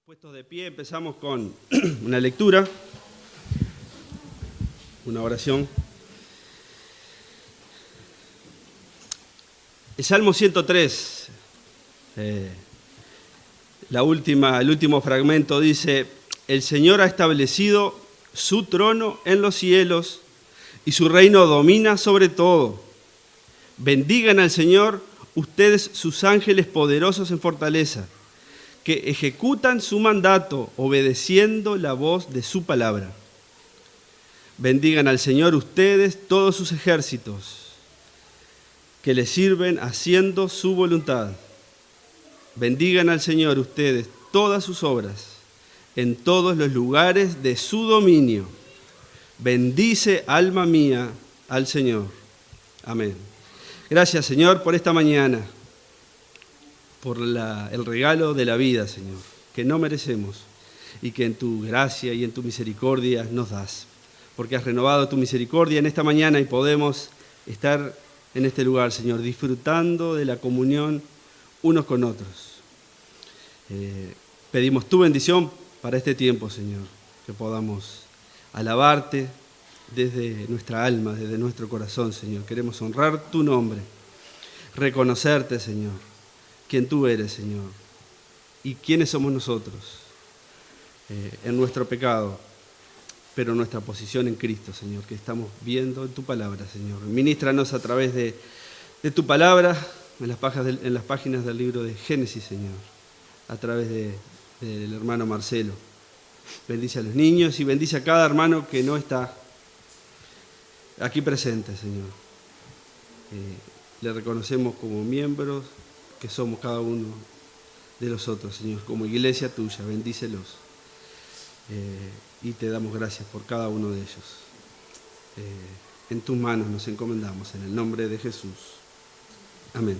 Puestos de pie, empezamos con una lectura, una oración. El Salmo 103, el último fragmento dice: el Señor ha establecido su trono en los cielos y su reino domina sobre todo. Bendigan al Señor ustedes, sus ángeles poderosos en fortaleza, que ejecutan su mandato obedeciendo la voz de su palabra. Bendigan al Señor ustedes, todos sus ejércitos, que le sirven haciendo su voluntad. Bendigan al Señor ustedes, todas sus obras, en todos los lugares de su dominio. Bendice, alma mía, al Señor. Amén. Gracias, Señor, por esta mañana, por el regalo de la vida, Señor, que no merecemos y que en tu gracia y en tu misericordia nos das. Porque has renovado tu misericordia en esta mañana y podemos estar en este lugar, Señor, disfrutando de la comunión unos con otros. Pedimos tu bendición para este tiempo, Señor, que podamos alabarte desde nuestra alma, desde nuestro corazón, Señor. Queremos honrar tu nombre, reconocerte, Señor, quién tú eres, Señor, y quiénes somos nosotros en nuestro pecado, pero nuestra posición en Cristo, Señor, que estamos viendo en tu palabra, Señor. Ministranos a través de tu palabra en las páginas del libro de Génesis, Señor, a través del hermano Marcelo. Bendice a los niños y bendice a cada hermano que no está aquí presente, Señor. Le reconocemos como miembros que somos cada uno de los otros, Señor, como iglesia tuya. Bendícelos y te damos gracias por cada uno de ellos. En tus manos nos encomendamos, en el nombre de Jesús. Amén.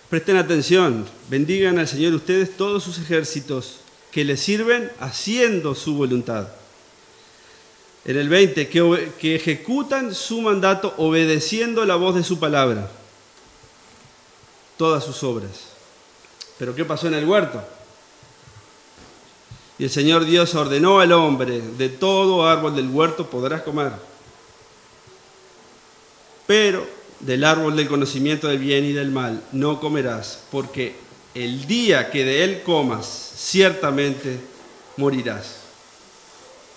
Presten atención, bendigan al Señor ustedes todos sus ejércitos que le sirven haciendo su voluntad. En el 20, que ejecutan su mandato obedeciendo la voz de su palabra. Todas sus obras. ¿Pero qué pasó en el huerto? Y el Señor Dios ordenó al hombre: de todo árbol del huerto podrás comer, pero del árbol del conocimiento del bien y del mal no comerás, porque el día que de él comas, ciertamente morirás.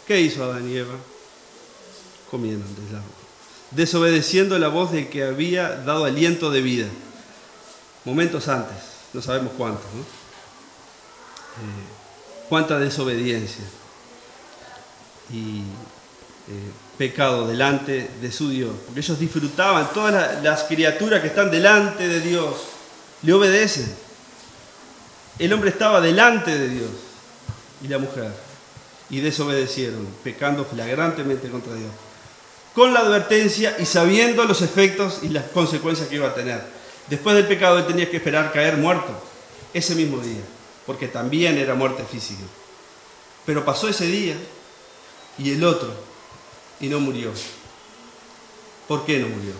¿Qué hizo Adán y Eva? Comieron del árbol, desobedeciendo la voz del que había dado aliento de vida. Momentos antes, no sabemos cuántos, ¿no? Cuánta desobediencia y pecado delante de su Dios. Porque ellos disfrutaban, todas las criaturas que están delante de Dios le obedecen. El hombre estaba delante de Dios y la mujer, y desobedecieron, pecando flagrantemente contra Dios, con la advertencia y sabiendo los efectos y las consecuencias que iba a tener. Después del pecado él tenía que esperar caer muerto ese mismo día, porque también era muerte física. Pero pasó ese día y el otro, y no murió. ¿Por qué no murió?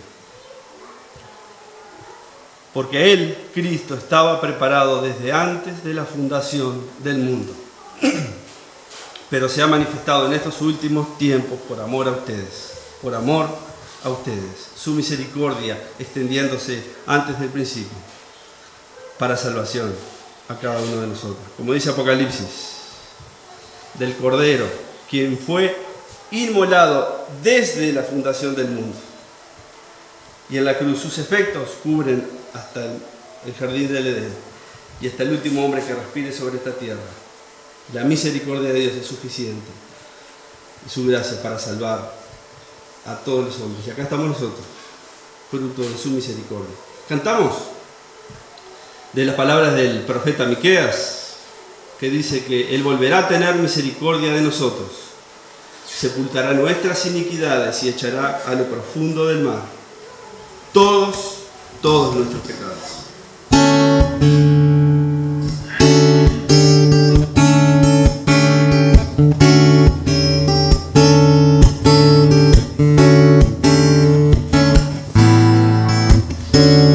Porque él, Cristo, estaba preparado desde antes de la fundación del mundo. Pero se ha manifestado en estos últimos tiempos por amor a ustedes. Por amor a ustedes. Su misericordia extendiéndose antes del principio para salvación a cada uno de nosotros. Como dice Apocalipsis, del Cordero, quien fue inmolado desde la fundación del mundo. Y en la cruz sus efectos cubren hasta el jardín del Edén y hasta el último hombre que respire sobre esta tierra. La misericordia de Dios es suficiente y su gracia para salvar a todos los hombres. Y acá estamos nosotros, fruto de su misericordia. Cantamos de las palabras del profeta Miqueas, que dice que Él volverá a tener misericordia de nosotros, sepultará nuestras iniquidades y echará a lo profundo del mar todos nuestros pecados.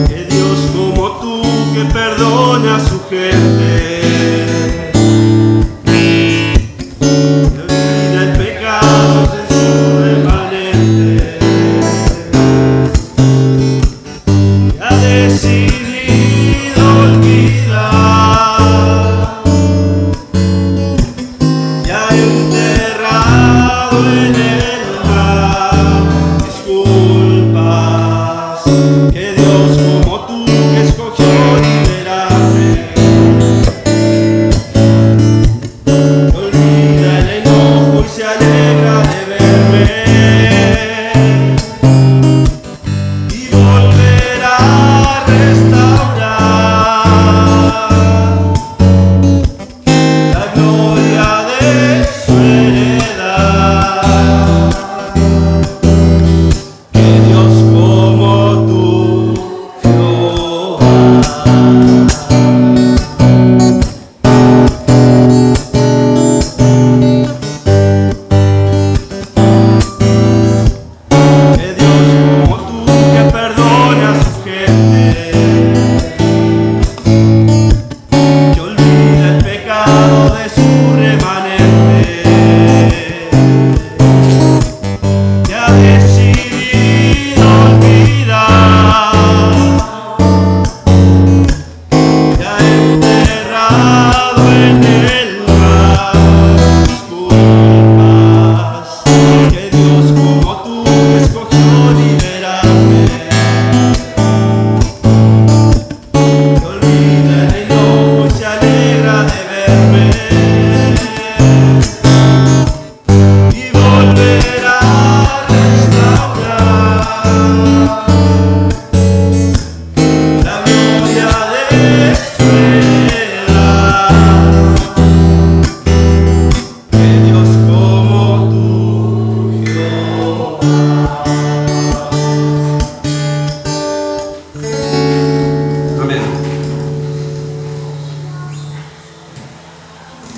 Que Dios como tú, que perdona a su gente,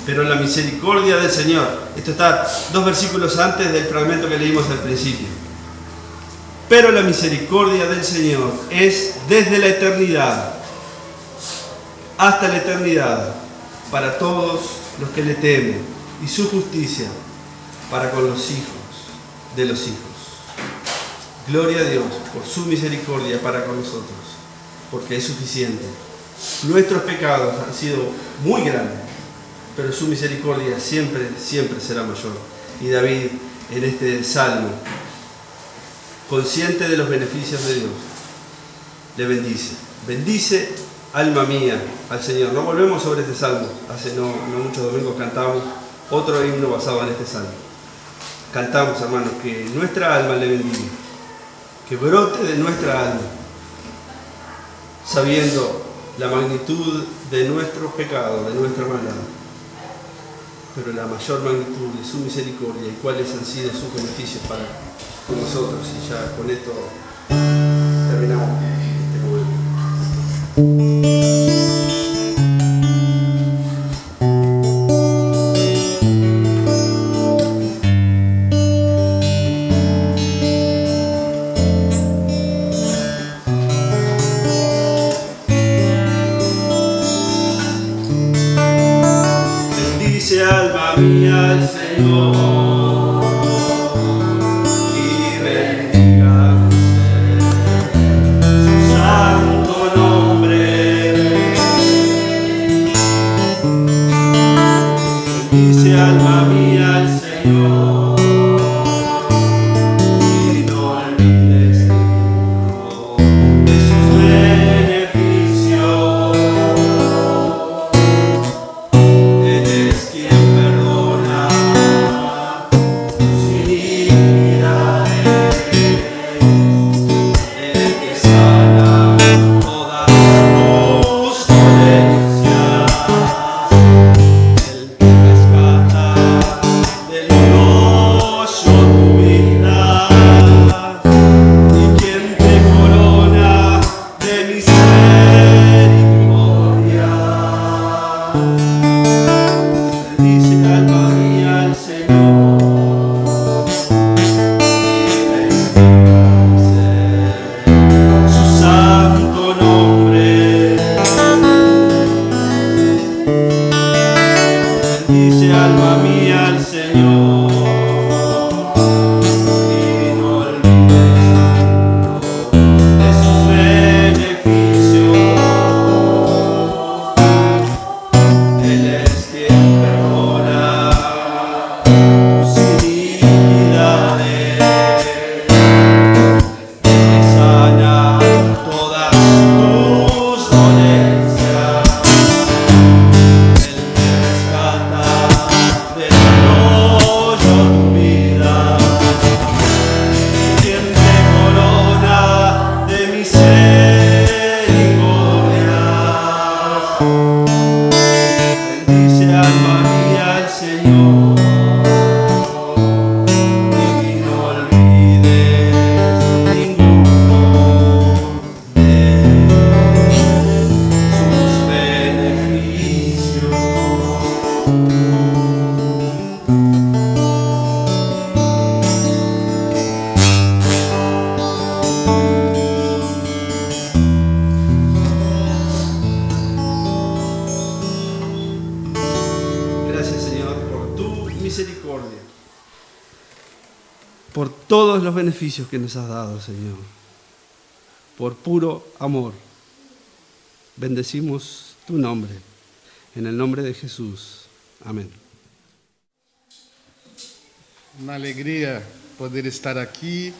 Pero la misericordia del Señor, esto está 2 versículos antes del fragmento que leímos al principio. Pero la misericordia del Señor es desde la eternidad hasta la eternidad para todos los que le temen, y su justicia para con los hijos de los hijos. Gloria a Dios por su misericordia para con nosotros, porque es suficiente. Nuestros pecados han sido muy grandes, pero su misericordia siempre, siempre será mayor. Y David, en este salmo, consciente de los beneficios de Dios, le bendice. Bendice, alma mía, al Señor. No volvemos sobre este salmo. Hace no muchos domingos cantamos otro himno basado en este salmo. Cantamos, hermanos, que nuestra alma le bendiga, que brote de nuestra alma, sabiendo la magnitud de nuestros pecados, de nuestra maldad, pero la mayor magnitud de su misericordia y cuáles han sido sus beneficios para con nosotros. Y ya con esto terminamos este momento. Bendice, alma mía, al Señor, y bendiga su santo nombre. Bendice, alma mía, al Señor, y no olvides ninguno de sus beneficios. Él es quien perdona tus iniquidades, el que sana todas tus dolencias, el que rescata del hoyo tu vida, y quien te corona de misericordia. Bendice, alma mía, al Señor, y bendice su santo nombre. Bendice, alma mía, al Señor, y no olvides ninguno de sus beneficios. Él es quien perdona tus iniquidades, que sana todas tus dolencias, el que rescata del hoyo tu vida, quien te corona de misericordia. Bendice, alma mía, al Señor, y no olvides ninguno de sus beneficios. Gracias, Señor, por tu misericordia, por todos los beneficios que nos has dado, Señor, por puro amor. Bendecimos tu nombre, en el nombre de Jesús. Amén. Uma alegria poder estar aqui,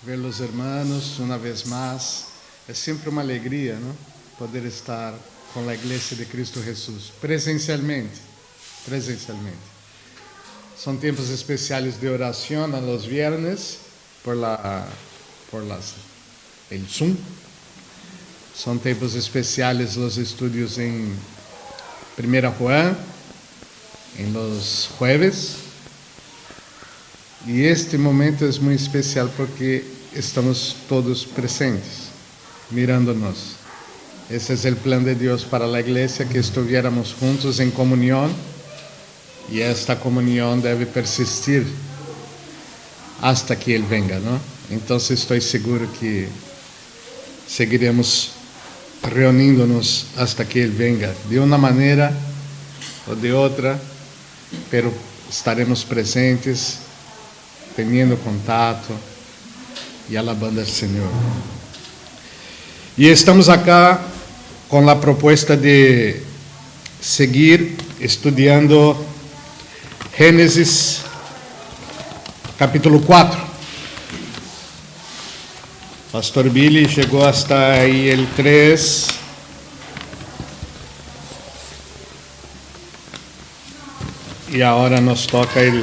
ver os irmãos uma vez mais. É sempre uma alegria, não? Poder estar com a Igreja de Cristo Jesus, presencialmente. São tempos especiais de oração nos viernes por el Zoom. São tempos especiais os estudos em 1 Juan, em los jueves. E este momento é muito especial porque estamos todos presentes, mirando-nos. Esse é o plano de Deus para a igreja, que estuviéramos juntos em comunhão E esta comunhão deve persistir hasta que Ele venga, não? Então estou seguro que seguiremos reunindo-nos hasta que Ele venga, de uma maneira ou de outra, pero estaremos presentes, tendo contato e alabando ao Senhor. E estamos acá com a proposta de seguir estudando Gênesis capítulo 4. Pastor Billy chegou hasta aí el 3. E agora nos toca el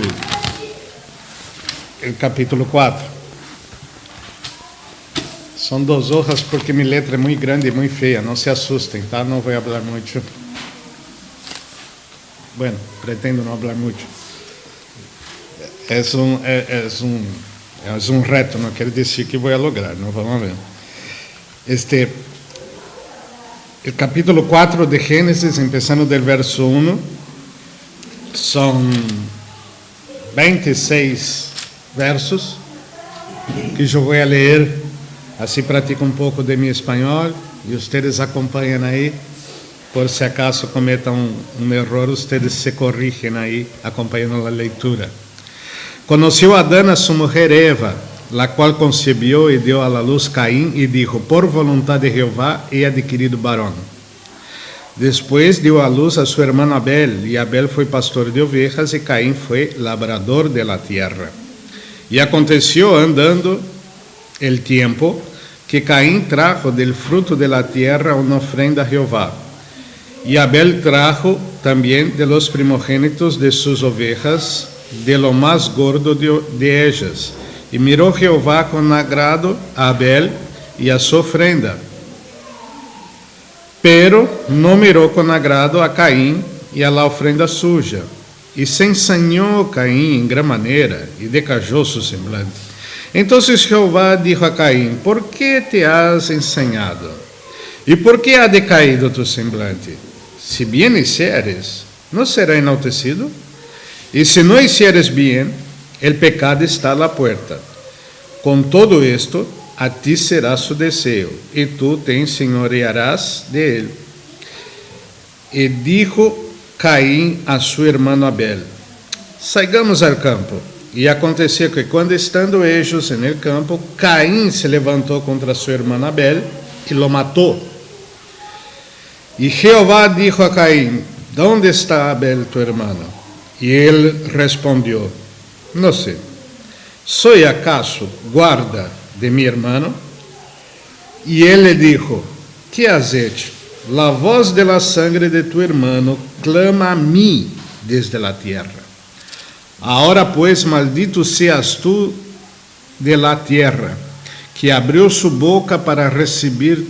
capítulo 4. São 2 hojas porque minha letra é muito grande e muito feia, não se assustem, tá? Não vou falar muito. Bueno, pretendo não falar muito. É um reto, não quer dizer que vou lograr, não vamos ver. O capítulo 4 de Gênesis, começando do verso 1, são 26 versos que eu vou ler, assim pratico um pouco de meu espanhol e vocês acompanham aí. Por se acaso cometam um erro, vocês se corrigem aí, acompanhando a leitura. Conheceu Adão a sua mulher Eva, la qual concebeu e deu à luz Caim, e dijo: por voluntad de Jehová he adquirido varón. Depois deu à luz a seu irmão Abel, e Abel foi pastor de ovejas, e Caim foi labrador de la tierra. E aconteceu, andando el tiempo, que Caim trajo del fruto de la tierra una ofrenda a Jehová. E Abel trajo também de los primogénitos de sus ovejas, de lo más gordo de ellas. E mirou Jehová com agrado a Abel e a sua ofrenda, pero não mirou com agrado a Caim e a la ofrenda suja. E se ensañou Caim em gran maneira, e decajou su semblante. Então Jehová dijo a Caim: por que te has ensañado? E por que ha decaído tu semblante? Se bien hicieres, ¿no será enaltecido? E se não hicieres bien, el pecado está a la puerta. Com todo esto, a ti será su deseo, e tu te enseñorearás de él. E dijo Caim a su hermano Abel: saigamos al campo. E aconteceu que, quando estando ellos en el campo, Caim se levantou contra su hermano Abel e lo matou. E Jehová dijo a Caim: ¿dónde está Abel tu hermano? E ele respondeu: não sei. ¿Soy acaso guarda de mi hermano? E ele dijo: ¿qué has hecho? La voz de la sangre de tu hermano clama a mí desde la tierra. Ahora pues maldito seas tú de la tierra, que abrió su boca para recibir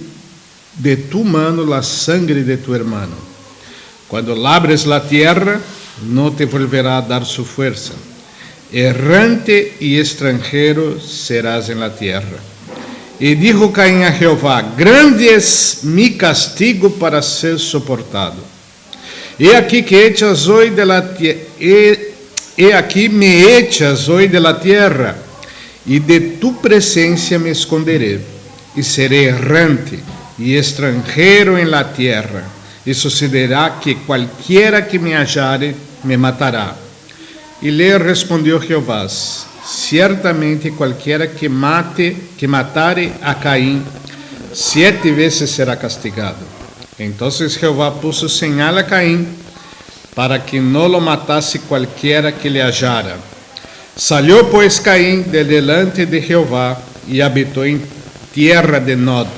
de tu mano la sangre de tu hermano. Cuando labres la tierra, no te volverá a dar su fuerza. Errante y extranjero serás en la tierra. Y dijo Caín a Jehová: grande es mi castigo para ser soportado. He aquí que echas hoy de la he aquí me echas hoy de la tierra, y de tu presencia me esconderé, y seré errante y extranjero en la tierra. E sucederá que cualquiera que me hallare me matará. E lhe respondeu Jeová: certamente qualquer que matare a Caim 7 vezes será castigado. Então Jeová puso señal a Caim, para que não lo matasse qualquer que lhe hallara. Salió pois Caim de delante de Jeová e habitou em tierra de Nod,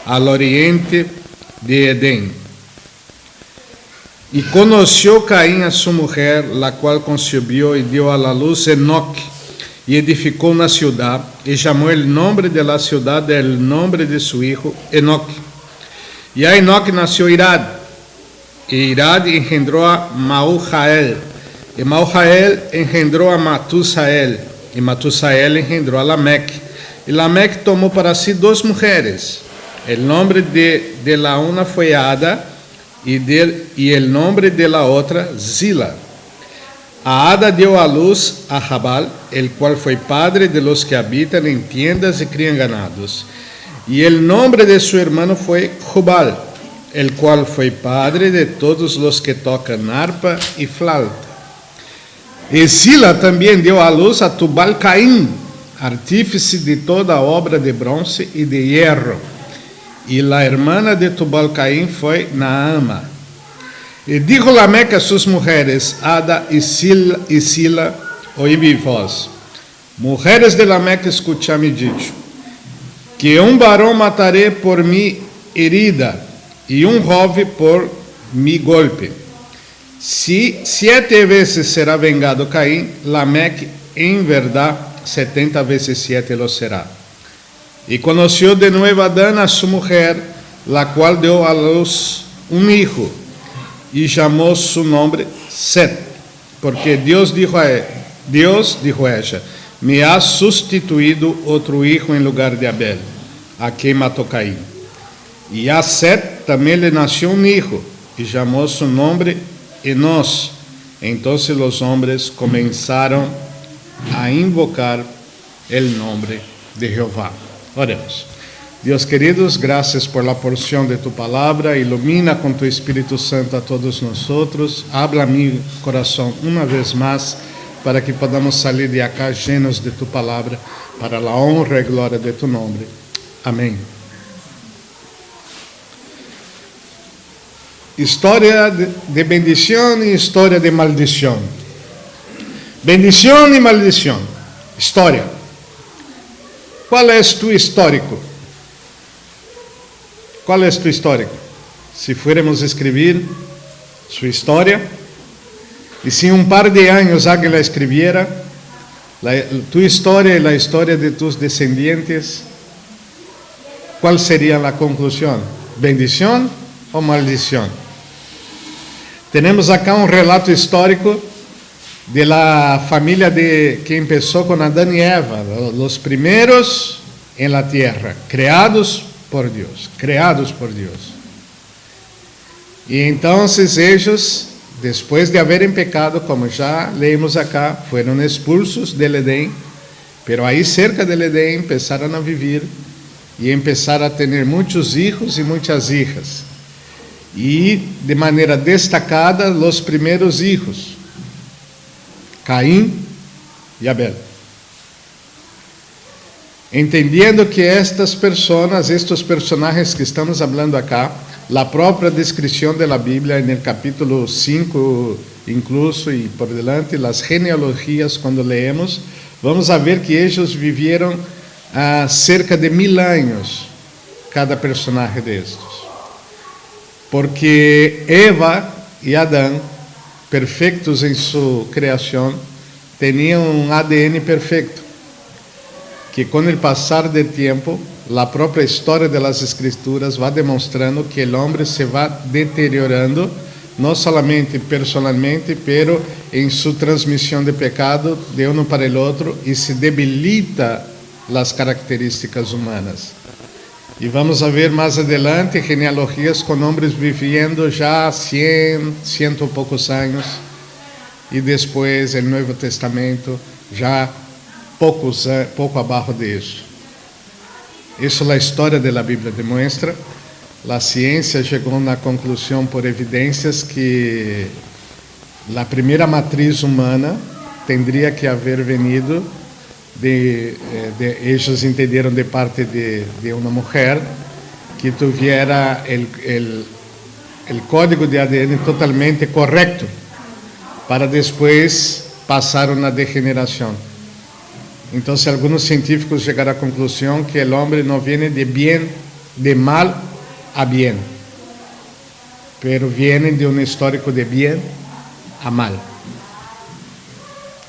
al oriente de Edém. E conheceu Caim a sua mulher, la qual concebeu e deu à luz Enoque, e edificou uma cidade, e chamou o nome de la cidade el nome de su hijo Enoque. E a Enoque nasceu Irad, e Irad engendrou a Maujael, e Maujael engendrou a Matusael, e Matusael engendrou a Lameque. E Lameque tomou para si 2 mulheres. O nome de la una foi Ada, e el nombre de la otra Zila. A Ada dio a luz a Jabal, el cual fue padre de los que habitan en tiendas y crían ganados. Y el nombre de su hermano fue Jubal, el cual fue padre de todos los que tocan arpa y flauta. E Sila também deu à luz a Tubal-Caim, artífice de toda obra de bronce e de hierro. E a hermana de Tubal-Caim foi Naama. E dijo Lameque a suas mulheres, Ada e Sila, oí vós. Mulheres de Lameque, escuchai-me dicho, que varão matarei por mi herida, e jove por mi golpe. Si 7 vezes será vengado Caim, Lameque, em verdade, 70 vezes 7 lo será. E conheceu de novo Adán a sua mulher, la qual deu a luz hijo, e chamou su nome Set, porque Deus dijo a ella, me ha sustituído outro hijo em lugar de Abel, a quem matou Caim. E a Set também lhe nasceu hijo, e chamou su nome Enos. Então os homens começaram a invocar o nome de Jeová. Oremos. Deus queridos, graças por la porção de tu palavra, ilumina com tu Espírito Santo a todos nós, habla mi coração uma vez mais, para que podamos sair de acá llenos de tu palavra, para a honra e glória de tu nome. Amém. História de bendição e história de maldição. Bendição e maldição. História. Qual é tu histórico? Qual é tu histórico? Se fuéramos escrever sua história, e se par de anos alguém la escreviera, tu história e a história de tus descendientes, qual seria a conclusão? Bendição ou maldição? Temos acá relato histórico de la família que começou com Adão e Eva, os primeiros em la tierra, criados por Deus. E então eles, depois de haverem pecado, como já leímos acá, foram expulsos del Edém, pero aí cerca del Edém começaram a viver e começaram a ter muitos filhos e muitas hijas. E de maneira destacada, os primeiros filhos, Caim e Abel. Entendendo que estes personagens que estamos falando acá, a própria descrição da Bíblia, no capítulo 5, incluso e por delante, as genealogias, quando leemos, vamos a ver que eles viveram cerca de 1000 anos, cada personagem destes. Porque Eva e Adão, perfeitos em sua criação, tinham um ADN perfeito, que com o passar do tempo, a própria história das Escrituras vai demonstrando que o homem se vai deteriorando, não somente personalmente, pero em sua transmissão de pecado de um para o outro, e se debilita as características humanas. E vamos a ver mais adelante genealogias com homens vivendo já 100 e poucos anos, e depois o Novo Testamento já pouco abaixo disso. Isso é a história da Bíblia demonstra. A ciência chegou na conclusão por evidências que a primeira matriz humana teria que haver venido eles entenderam de parte de uma mulher que tuviera o código de ADN totalmente correto para depois passar uma degeneração. Então, alguns científicos chegaram à conclusão que o homem não vem de mal a bem, pero vem de um histórico de bem a mal.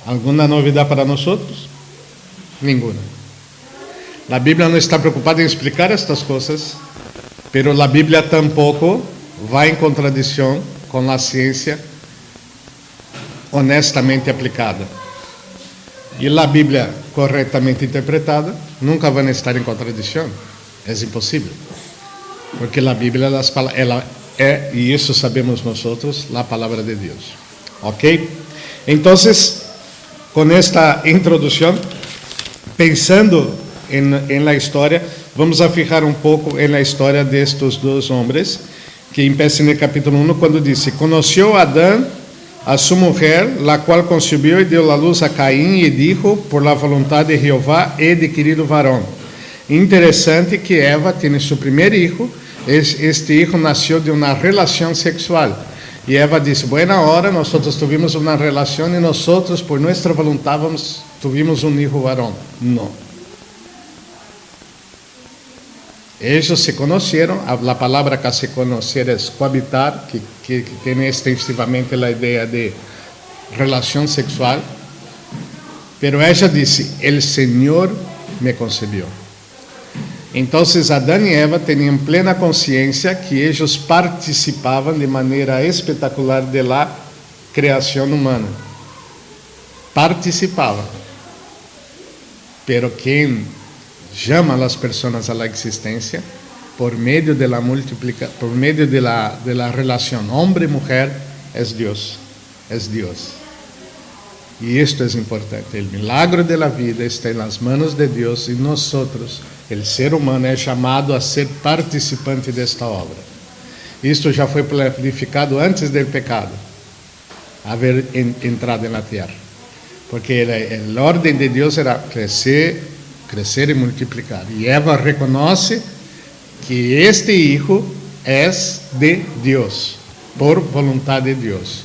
Alguma novidade para nós? Ninguna. A Bíblia não está preocupada em explicar estas coisas, pero a Bíblia tampouco vai em contradição com a ciência honestamente aplicada. E a Bíblia corretamente interpretada nunca vai estar em contradição. É impossível. Porque a Bíblia ela é, e isso sabemos nós, a palavra de Deus. Ok? Entonces, con esta introducción, pensando en la historia, vamos a fijar un poco en la historia de estos dos hombres, que empieza en el capítulo 1 cuando dice: conoció Adán a su mujer, la cual concibió y dio a luz a Caín, y dijo: por la voluntad de Jehová he adquirido varón. Interessante que Eva tem seu primeiro hijo. Este hijo nació de uma relação sexual. E Eva disse: buena hora, nós tuvimos uma relação e nós, por nossa vontade, tuvimos um hijo varón. Não. Eles se conheceram. A palavra que se conhecer é cohabitar, que tem extensivamente a ideia de relação sexual. Pero ella disse: el Senhor me concebió. Então, Adão e Eva tinham plena consciência que eles participavam de maneira espetacular da criação humana. Participavam. Pero quem chama as pessoas à existência por meio de la multiplicação, por meio de la relação homem-mulher, é Deus. É Deus. E isto é importante. O milagre da vida está nas mãos de Deus e nós, o ser humano, é chamado a ser participante desta obra. Isto já foi planificado antes do pecado haver entrado na terra. Porque a ordem de Deus era crescer e multiplicar. E Eva reconhece que este hijo é de Deus, por vontade de Deus.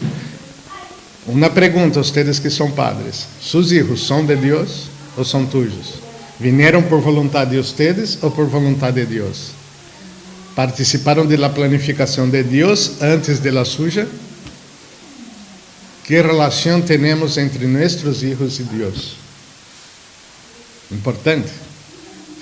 Uma pergunta a vocês que são padres: seus filhos são de Deus ou são tuyos? Vieram por vontade de vocês ou por vontade de Deus? Participaram da planificação de Deus antes de la suya? Que relação temos entre nossos filhos e Deus? Importante.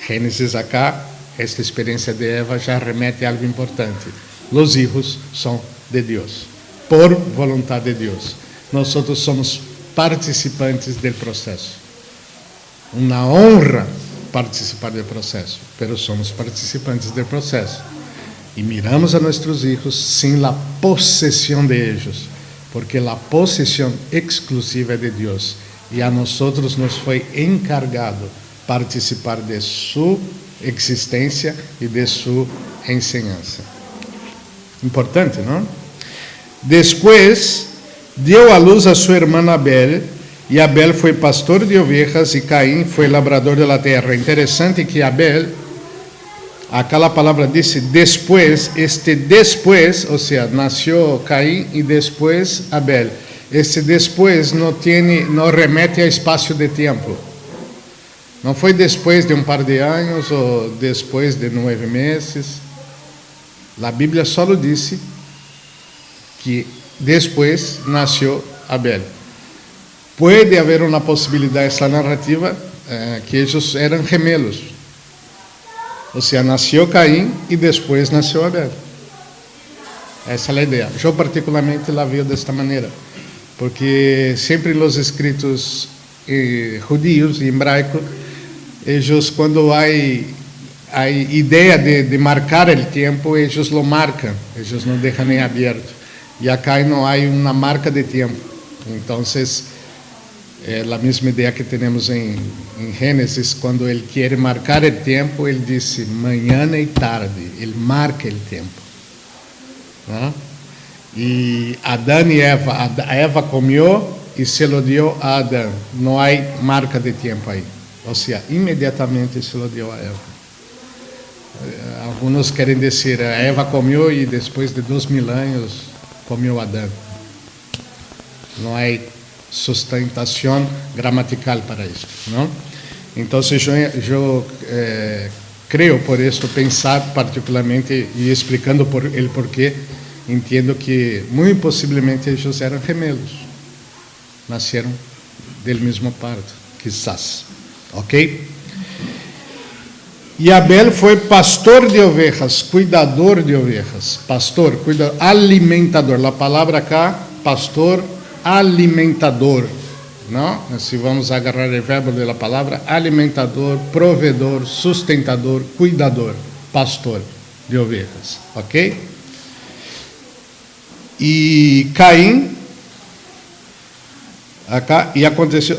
Gênesis acá, esta experiência de Eva já remete a algo importante. Os filhos são de Deus, por vontade de Deus. Nós somos participantes do processo. Uma honra participar do processo, mas somos participantes do processo. E miramos a nossos filhos sem a possessão de eles, porque a possessão exclusiva é de Deus. E a nós nos foi encargado participar de sua existência e de sua enseñança. Importante, não? Depois, deu à luz a sua irmã Abel, e Abel foi pastor de ovelhas, e Caim foi labrador da terra. Interessante que Abel, aquela palavra disse depois, ou seja, nasceu Caim e depois Abel. Este depois não remete a espaço de tempo. Não foi depois de um par de anos ou depois de 9 meses. A Bíblia só disse que depois nasceu Abel. Pode haver uma possibilidade essa narrativa que eles eram gemelos. Ou seja, nasceu Caim e depois nasceu Abel. Essa é a ideia. Eu particularmente la vejo desta maneira, porque sempre os escritos judíos e hebraicos, eles quando há ideia de marcar o tempo, eles lo marcam, eles não deixam nem aberto. E acá não há uma marca de tempo. Então, é a mesma ideia que temos em Gênesis, quando ele quer marcar o tempo, ele diz manhã e tarde, ele marca o tempo. Não? E Adão e Eva, a Eva comeu e se lo deu a Adão. Não há marca de tempo aí. Ou seja, imediatamente se lo deu a Eva. Alguns querem dizer, a Eva comeu e depois de 2000 anos comeu Adão. Não há sustentação gramatical para isso, não? Então, eu creio por isso, pensar particularmente e explicando o porquê, entendo que muito possivelmente eles eram gemelos, nasceram do mesmo parto, quizás, ok? E Abel foi pastor de ovelhas, cuidador de ovelhas, pastor, cuidador, alimentador. A palavra cá, pastor, alimentador, não? Se vamos agarrar o verbo da palavra, alimentador, provedor, sustentador, cuidador, pastor de ovelhas, ok? E Caim acá, e aconteceu,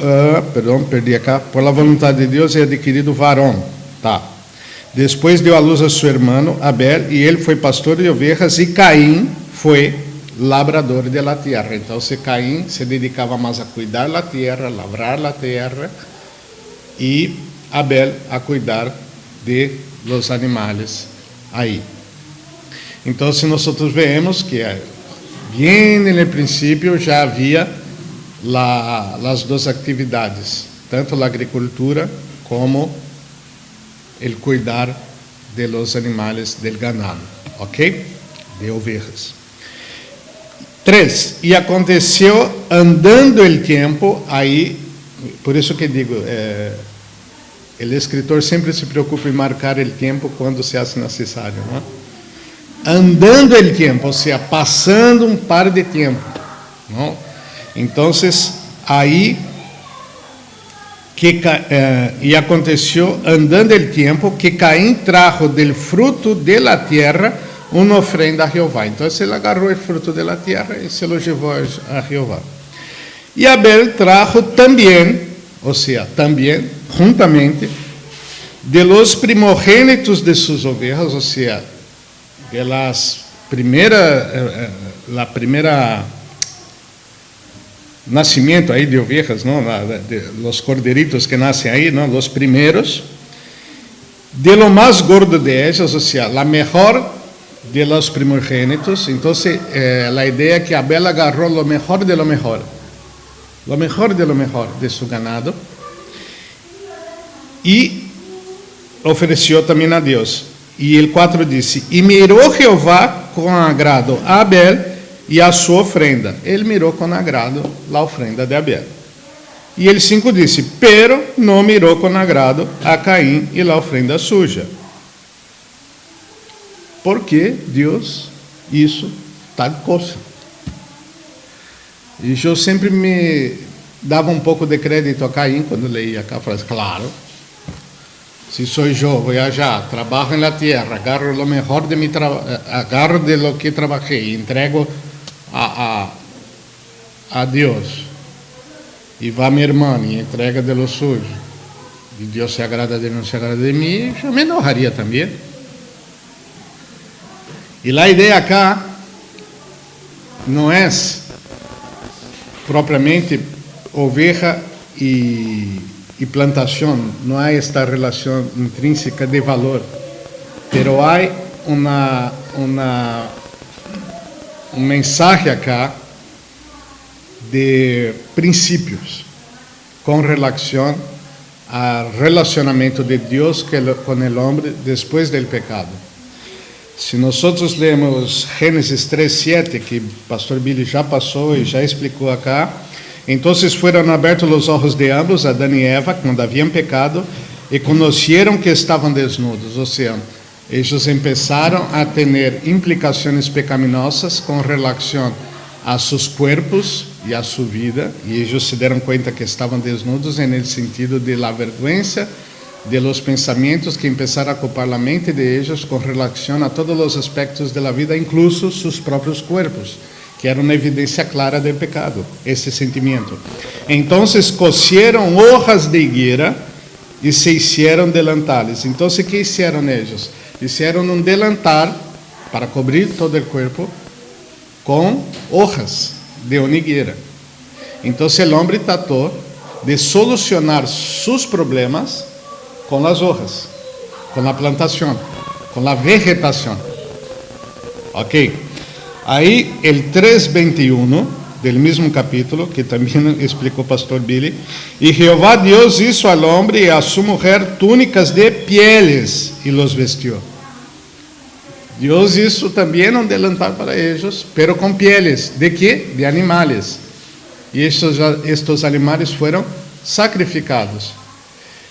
perdão, perdi acá, por la voluntad de Deus é adquirido varão, tá. Depois deu à luz a seu irmão Abel, e ele foi pastor de ovelhas, e Caim foi labrador de la tierra. Então, Caim se dedicava mais a cuidar da terra, labrar a terra, e Abel a cuidar de los animales aí. Então, nós vemos que bem no princípio já havia as duas atividades, tanto a agricultura como o cuidar de los animales del ganado, ok? De ovelhas. 3. E aconteceu andando o tempo, aí, por isso que digo, o escritor sempre se preocupa em marcar o tempo quando se hace necessário, não? Andando o tempo, ou seja, passando um par de tempo, não? Então, aí, e aconteceu, andando o tempo, que Caim trajo del fruto de la tierra uma ofrenda a Jeová. Então, ele agarrou o fruto de la tierra e se lo levou a Jeová. E Abel trajo também, ou seja, também, juntamente, de los primogênitos de suas ovelhas, ou seja, de las la primeira nascimento aí de ovelhas, não? De los corderitos que nascem aí, não? Los primeiros, de lo más gordo de ellos, ou seja, la mejor de los primogênitos. Então, a ideia é que Abel agarrou lo mejor de lo mejor de su ganado, e ofereceu também a Deus. E o 4 disse: e mirou Jeová com agrado a Abel e a sua ofrenda. Ele mirou com agrado a ofrenda de Abel. E ele 5 disse: pero não mirou com agrado a Caim e a ofrenda suja. Porque Deus isso tal coisa. E eu sempre me dava um pouco de crédito a Caim quando leía cá, falava, claro, se sou eu, vou viajar, trabalho na terra, agarro o melhor de agarro de lo que trabalhei, entrego a Deus, e vai minha irmã e entrega de lo sujo, e Deus se agrada de não se agrada de mim, eu me enojaria também. E a ideia cá não é propriamente oveja e plantação, não há esta relação intrínseca de valor, pero há um mensagem acá de princípios com relação ao relacionamento de Deus com o homem depois do pecado. Se nós lemos Gênesis 3:7, que o pastor Billy já passou e já explicou acá, então foram abertos os olhos de ambos, Adão e Eva, quando haviam pecado, e conheceram que estavam desnudos. Ou seja, eles começaram a ter implicações pecaminosas com relação a seus corpos e a sua vida, e eles se deram conta que estavam desnudos no sentido de la vergüenza de los pensamentos que começaram a ocupar a mente de eles com relação a todos os aspectos da vida, incluso seus próprios corpos, que era uma evidência clara do pecado, esse sentimento. Então, cosieron hojas de higuera e se hicieron delantales. Então, o que hicieron eles? Hicieron um delantal para cobrir todo o corpo com hojas de uma higuera. Então, o homem tratou de solucionar seus problemas com as hojas, com a plantação, com a vegetação. Ok? Aí, o 3:21 do mesmo capítulo, que também explicou o pastor Billy, e Jeová Deus hizo al hombre e a sua mulher túnicas de pieles e los vestiu. Deus hizo também um delantal para eles, pero com pieles. ¿De quê? De animales. E estes animais foram sacrificados.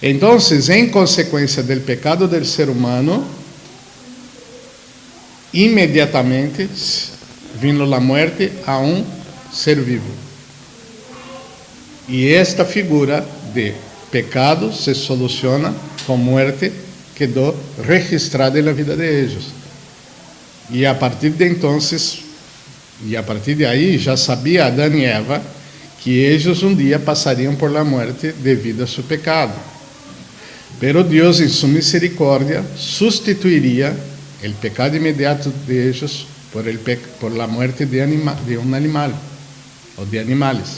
Então, em consequência do pecado do ser humano, imediatamente vino a morte a um ser vivo. E esta figura de pecado se soluciona com morte, quedou registrada na vida de eles. E a partir de então, e a partir de aí, já sabia Adão e Eva que ellos un día pasarían por la muerte debido a su pecado. Pero Dios en su misericordia sustituiría el pecado inmediato de ellos por la muerte de un animal o de animales.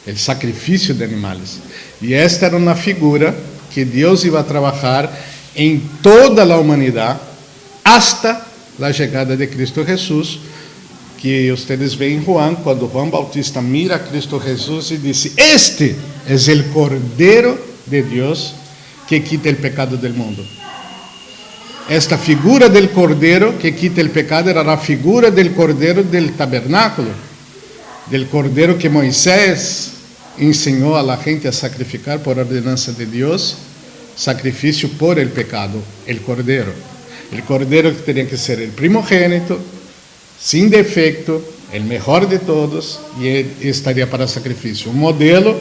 El sacrificio de animales. Y esta era una figura que Dios iba a trabajar en toda la humanidad hasta la llegada de Cristo Jesús, que ustedes ven en Juan, cuando Juan Bautista mira a Cristo Jesús y dice: este es el Cordero de Dios que quita el pecado del mundo. Esta figura del Cordero que quita el pecado era la figura del Cordero del tabernáculo, del Cordero que Moisés enseñó a la gente a sacrificar por ordenanza de Dios, sacrificio por el pecado, el Cordero. El Cordero que tenía que ser el primogénito, sin defecto, el mejor de todos, y él estaría para sacrificio. Un modelo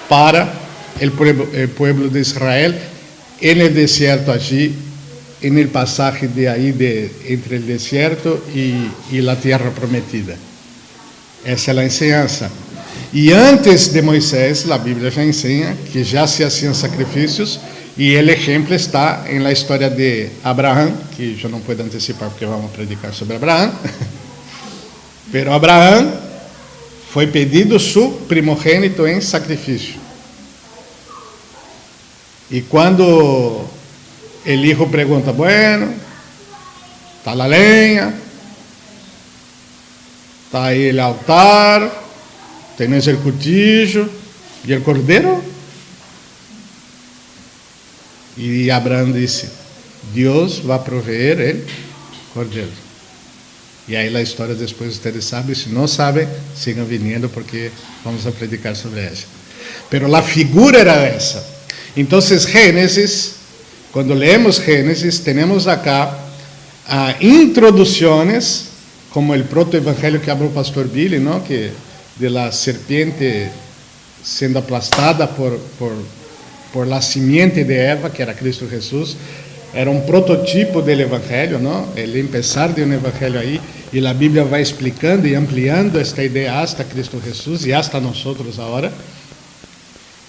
para el pueblo de Israel en el desierto allí, en el pasaje de ahí entre el desierto y la tierra prometida. Esa es la enseñanza. Y antes de Moisés, la Biblia ya enseña que ya se hacían sacrificios, y el ejemplo está en la historia de Abraham, que yo no puedo anticipar porque vamos a predicar sobre Abraham. Pero Abraham fue pedido su primogénito en sacrificio. Y cuando el hijo pregunta: bueno, está la leña, está ahí el altar, tenés el cuchillo y el cordero. Y Abraham dice: Dios va a proveer el cordero. Y ahí la historia después ustedes saben. Si no saben, sigan viniendo porque vamos a predicar sobre ella. Pero la figura era esa. Entonces Génesis, cuando leemos Génesis, tenemos acá introducciones, como el protoevangelio que habló el pastor Billy, ¿no? Que de la serpiente siendo aplastada por la simiente de Eva, que era Cristo Jesús. Era un prototipo del evangelio, ¿no? El empezar de un evangelio ahí, y la Biblia va explicando y ampliando esta idea hasta Cristo Jesús y hasta nosotros ahora.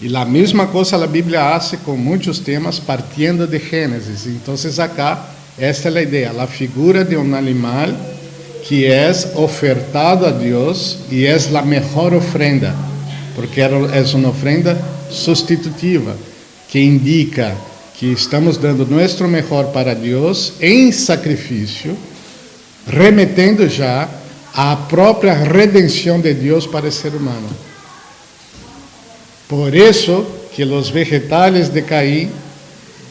Y la misma cosa la Biblia hace con muchos temas partiendo de Génesis. Entonces acá, esta es la idea, la figura de un animal que es ofertado a Dios y es la mejor ofrenda, porque es una ofrenda sustitutiva, que indica que estamos dando nuestro mejor para Dios en sacrificio, remetendo ya a própria redenção de Deus para o ser humano. Por isso que os vegetales de Caim,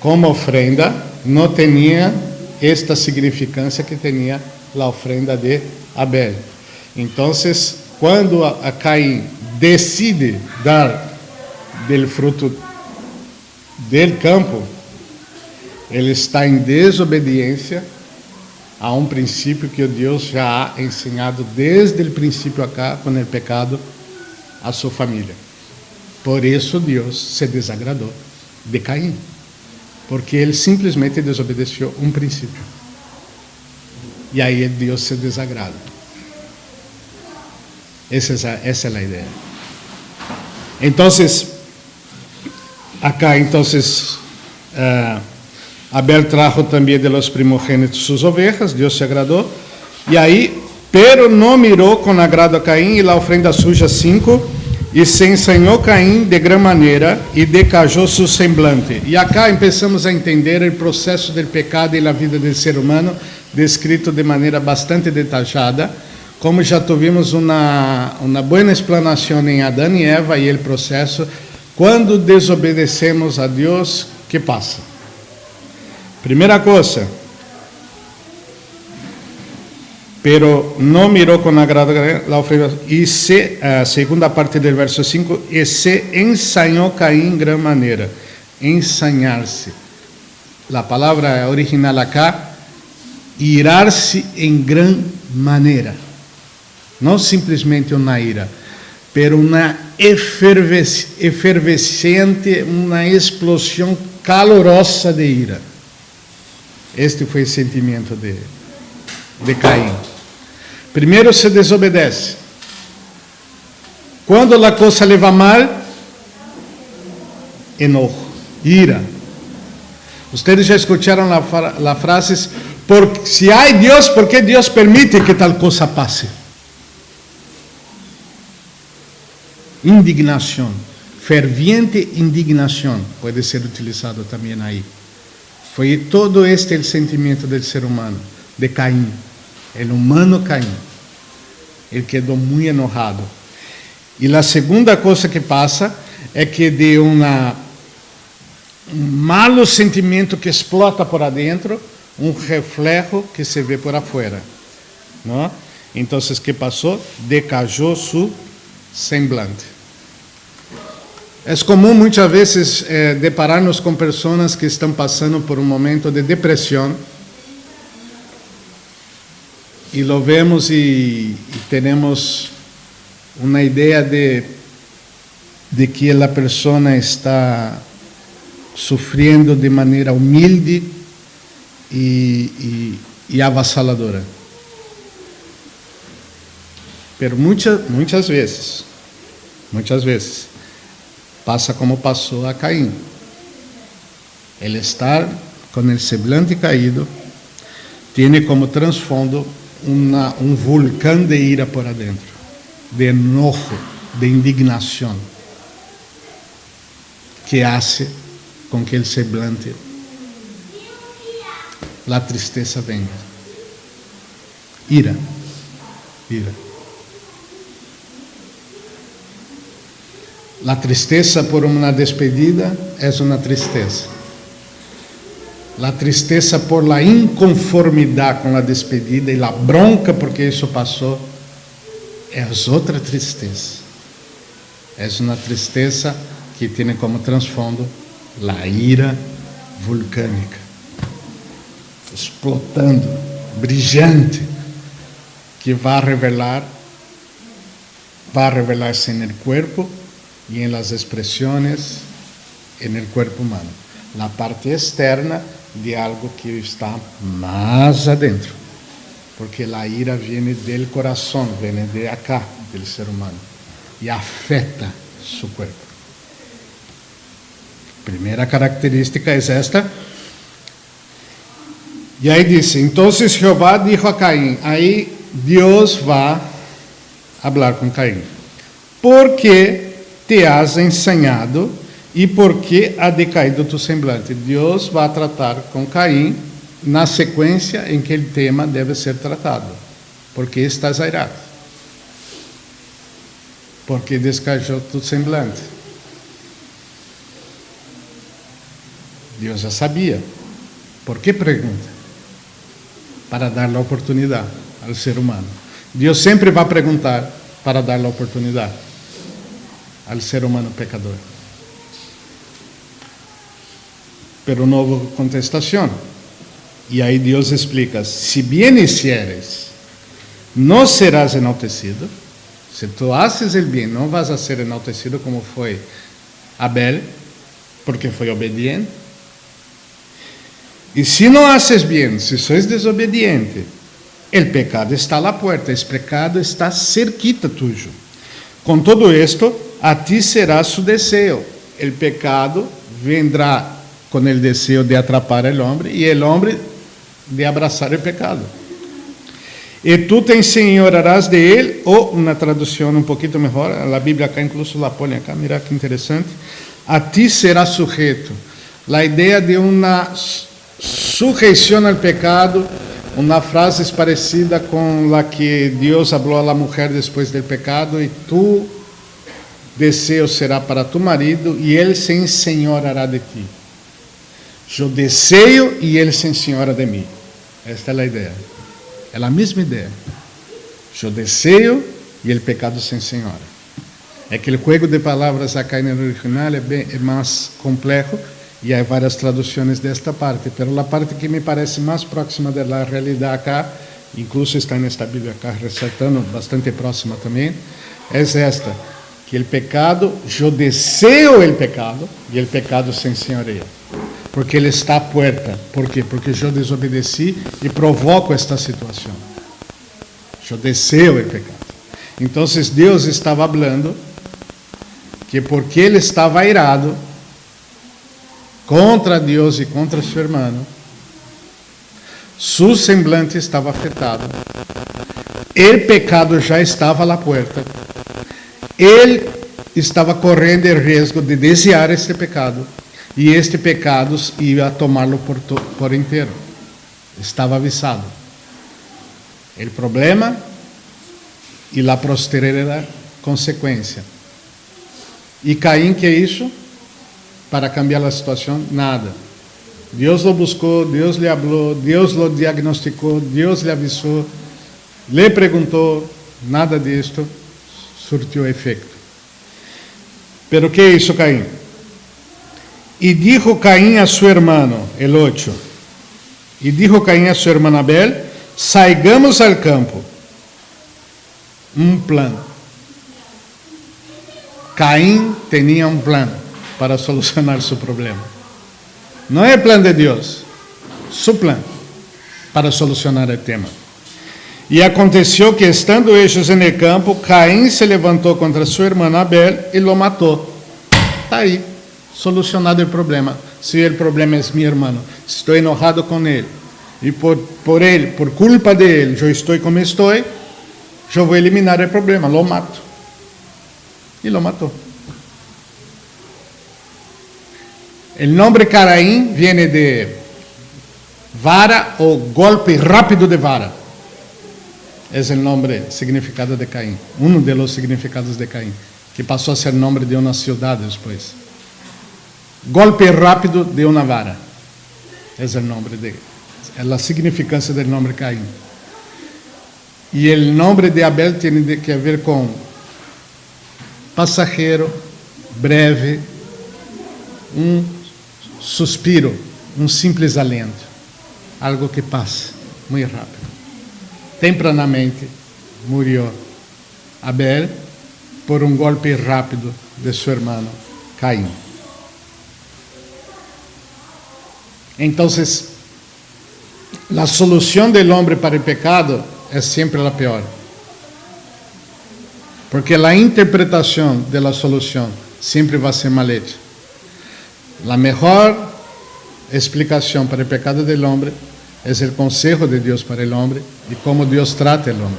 como ofrenda, não tinham esta significância que tinha a ofrenda de Abel. Então, quando a Caim decide dar del fruto del campo, ele está em desobediência a um princípio que Deus já ha ensinado desde o princípio acá, com o pecado, a sua família. Por isso Deus se desagradou de Caim, porque ele simplesmente desobedeceu um princípio. E aí Deus se desagrada. Essa é a ideia. Então, acá, Abel trajo também de los primogénitos sus ovejas, Deus se agradou. E aí, pero não mirou com agrado a Caim, e la ofrenda suja 5, e se ensañou Caim de gran maneira, e decajou su semblante. E acá começamos a entender o processo do pecado na vida do ser humano, descrito de maneira bastante detalhada, como já tivemos uma boa explanação em Adão e Eva e o processo. Quando desobedecemos a Deus, o que passa? Primeira coisa, pero não mirou com agrado a ofrenda, e a segunda parte do verso 5, e se ensañou Caim em gran maneira. Ensañar-se. A palavra original acá, irar-se em gran maneira. Não simplesmente uma ira, pero uma efervescente, uma explosão calorosa de ira. Este foi o sentimento de Caim. Primeiro se desobedece. Quando a coisa lhe va mal, enojo, ira. Ustedes já escutaram a frase, se há Deus, ¿por que Deus permite que tal coisa passe? Indignação, ferviente indignação, pode ser utilizado também aí. Foi todo este o sentimento do ser humano, de Caim, o humano Caim. Ele quedou muito enojado. E a segunda coisa que passa é que de um malo sentimento que explota por adentro, reflejo que se vê por afuera, ¿no? Então, o que passou? Decayó su semblante. É comum muitas vezes deparar-nos com pessoas que estão passando por um momento de depressão e lo vemos e temos uma ideia de que a pessoa está sofrendo de maneira humilde e avassaladora. Mas muitas vezes, passa como passou a Caim. Ele estar com o semblante caído, tem como transfondo um vulcão de ira por adentro, de enojo, de indignação, que hace com que o semblante, a tristeza venga. Ira. A tristeza por uma despedida é uma tristeza. A tristeza por la inconformidade com a despedida e a bronca porque isso passou é outra tristeza. É uma tristeza que tem como transfondo a ira vulcânica, explotando, brilhante, que vai revelar-se no corpo e nas expressões no corpo humano. Na parte externa de algo que está mais adentro. Porque a ira vem do coração, vem de acá, do ser humano, e afeta seu corpo. Primeira característica é esta. E aí diz, então Jeová dijo a Caim, aí Deus vai falar com Caim. Porque te has ensanhado e porque ha decaído tu semblante. Deus vai tratar com Caim na sequência em que o tema deve ser tratado. Porque estás airado. Porque descajou tu semblante. Deus já sabia. Por que pergunta? Para dar a oportunidade ao ser humano. Deus sempre vai perguntar para dar a oportunidade ao ser humano pecador. Pero não houve contestação. E aí Deus explica: se bien hicieres, não serás enaltecido. Se tu haces el bien, não vas a ser enaltecido como foi Abel, porque foi obediente. E se não haces bien, se sois desobediente, el pecado está à porta, esse pecado está cerquita tuyo. Com todo esto, a ti será su deseo. El pecado vendrá com o desejo de atrapar o homem e o homem de abraçar o pecado. E tu te enseñorarás de ele, ou uma tradução um pouquinho melhor, a Bíblia acá incluso la põe acá, mira que interessante. A ti será sujeito. A ideia de uma sujeição ao pecado, uma frase parecida com a que Deus falou à mulher depois do pecado, e tu deseo será para tu marido, e ele se enseñorará de ti. Eu desejo e ele se enseñora de mim. Esta é a ideia. É a mesma ideia. Eu desejo e o pecado se enseñora. É que o jogo de palavras acá no original é mais complexo e há várias traduções desta parte, mas a parte que me parece mais próxima da realidade acá, incluso está nesta Bíblia acá ressaltando, bastante próxima também, é esta, que o pecado, eu desejo o pecado e o pecado se enseñoreia. Porque ele está à porta. Por quê? Porque eu desobedeci e provoco esta situação. Eu desejo o pecado. Então, Deus estava falando que porque ele estava irado contra Deus e contra seu irmão, seu semblante estava afetado, o pecado já estava à porta, ele estava correndo o risco de desviar este pecado, e este pecado ia tomá-lo por inteiro. Estava avisado. O problema e a posterior consequência. E Caim, que é isso? Para cambiar a situação, nada. Deus o buscou, Deus lhe falou, Deus o diagnosticou, Deus lhe avisou, lhe perguntou, nada disto surtiu efeito. Pero que é isso, Caim? E dijo Caim a seu irmão, el 8, e dijo Caim a seu irmão Abel, saigamos ao campo. Plano. Caim tinha plano para solucionar seu problema. Não é plano de Deus, seu plano para solucionar o tema. E aconteceu que, estando eles no campo, Caim se levantou contra seu irmão Abel e lo matou. Está aí, solucionado o problema. Se o problema é meu irmão, estou enojado com ele, e por culpa dele, eu estou como estou, eu vou eliminar o problema, lo mato. E lo matou. O nome Caim vem de vara ou golpe rápido de vara. É o nome, significado de Caim. Um dos significados de Caim, que passou a ser nome de uma cidade depois. Golpe rápido de uma vara. É o nome de, é a significância do nome Caim. E o nome de Abel tem que ver com passageiro, breve, suspiro, simples alento, algo que passa muito rápido. Tempranamente morreu Abel por golpe rápido de seu irmão Caim. Então, a solução do homem para o pecado é sempre a pior. Porque a interpretação da solução sempre vai ser mal hecha. A melhor explicação para o pecado do homem é o consejo de Deus para o homem e como Deus trata o homem.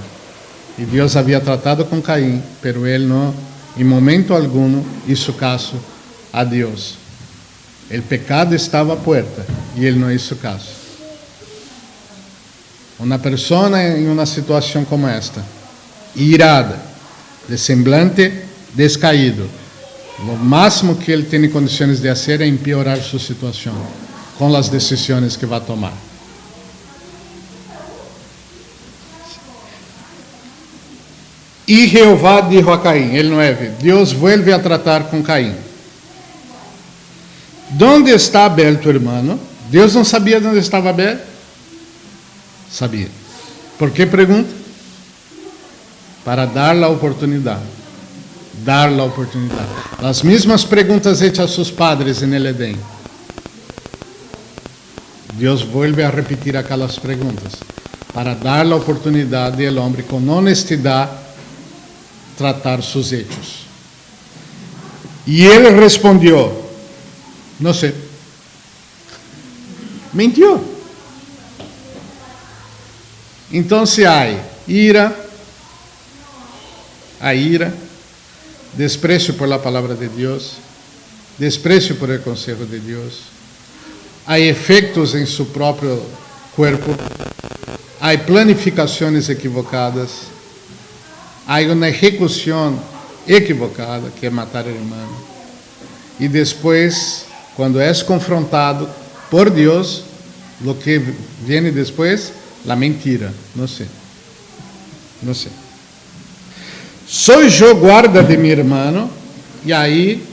E Deus havia tratado com Caim, pero ele não, em momento algum, hizo caso a Deus. O pecado estava à porta e ele não hizo caso. Uma pessoa em uma situação como esta, irada, de semblante descaído, o máximo que ele tem condições de fazer é empeorar sua situação com as decisões que vai tomar. E Jeová dijo a Caim, el 9, Deus vuelve a tratar com Caim. ¿Dónde está Abel, tu hermano? Deus não sabia onde estava Abel? Sabia. Por que pergunta? Para dar a oportunidade. Dar a oportunidade. As mesmas perguntas hechas a seus padres en el Edén. Deus vuelve a repetir aquelas perguntas para dar a oportunidade ao homem com honestidade tratar seus hechos. E ele respondeu, não sei. Mentiu. Então há ira, desprezo por la palavra de Deus, desprezo por el consejo de Deus, há efeitos em seu próprio corpo, há planificações equivocadas, há uma execução equivocada, que é matar o irmão. E depois, quando és confrontado por Deus, o que vem depois? A mentira. Não sei. Não sei. Sou eu guarda de meu irmão, e aí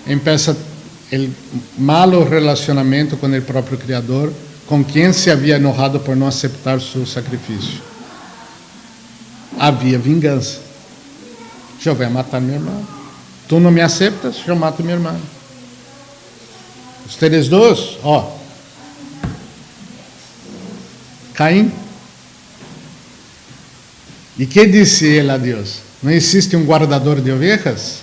começa o malo relacionamento com o próprio Criador, com quem se havia enojado por não aceitar seu sacrifício. Havia vingança. Eu vou matar meu irmão. Tu não me aceitas, eu mato meu irmão. Ustedes dois, Caim. E que disse ele a Deus? Não existe um guardador de ovelhas?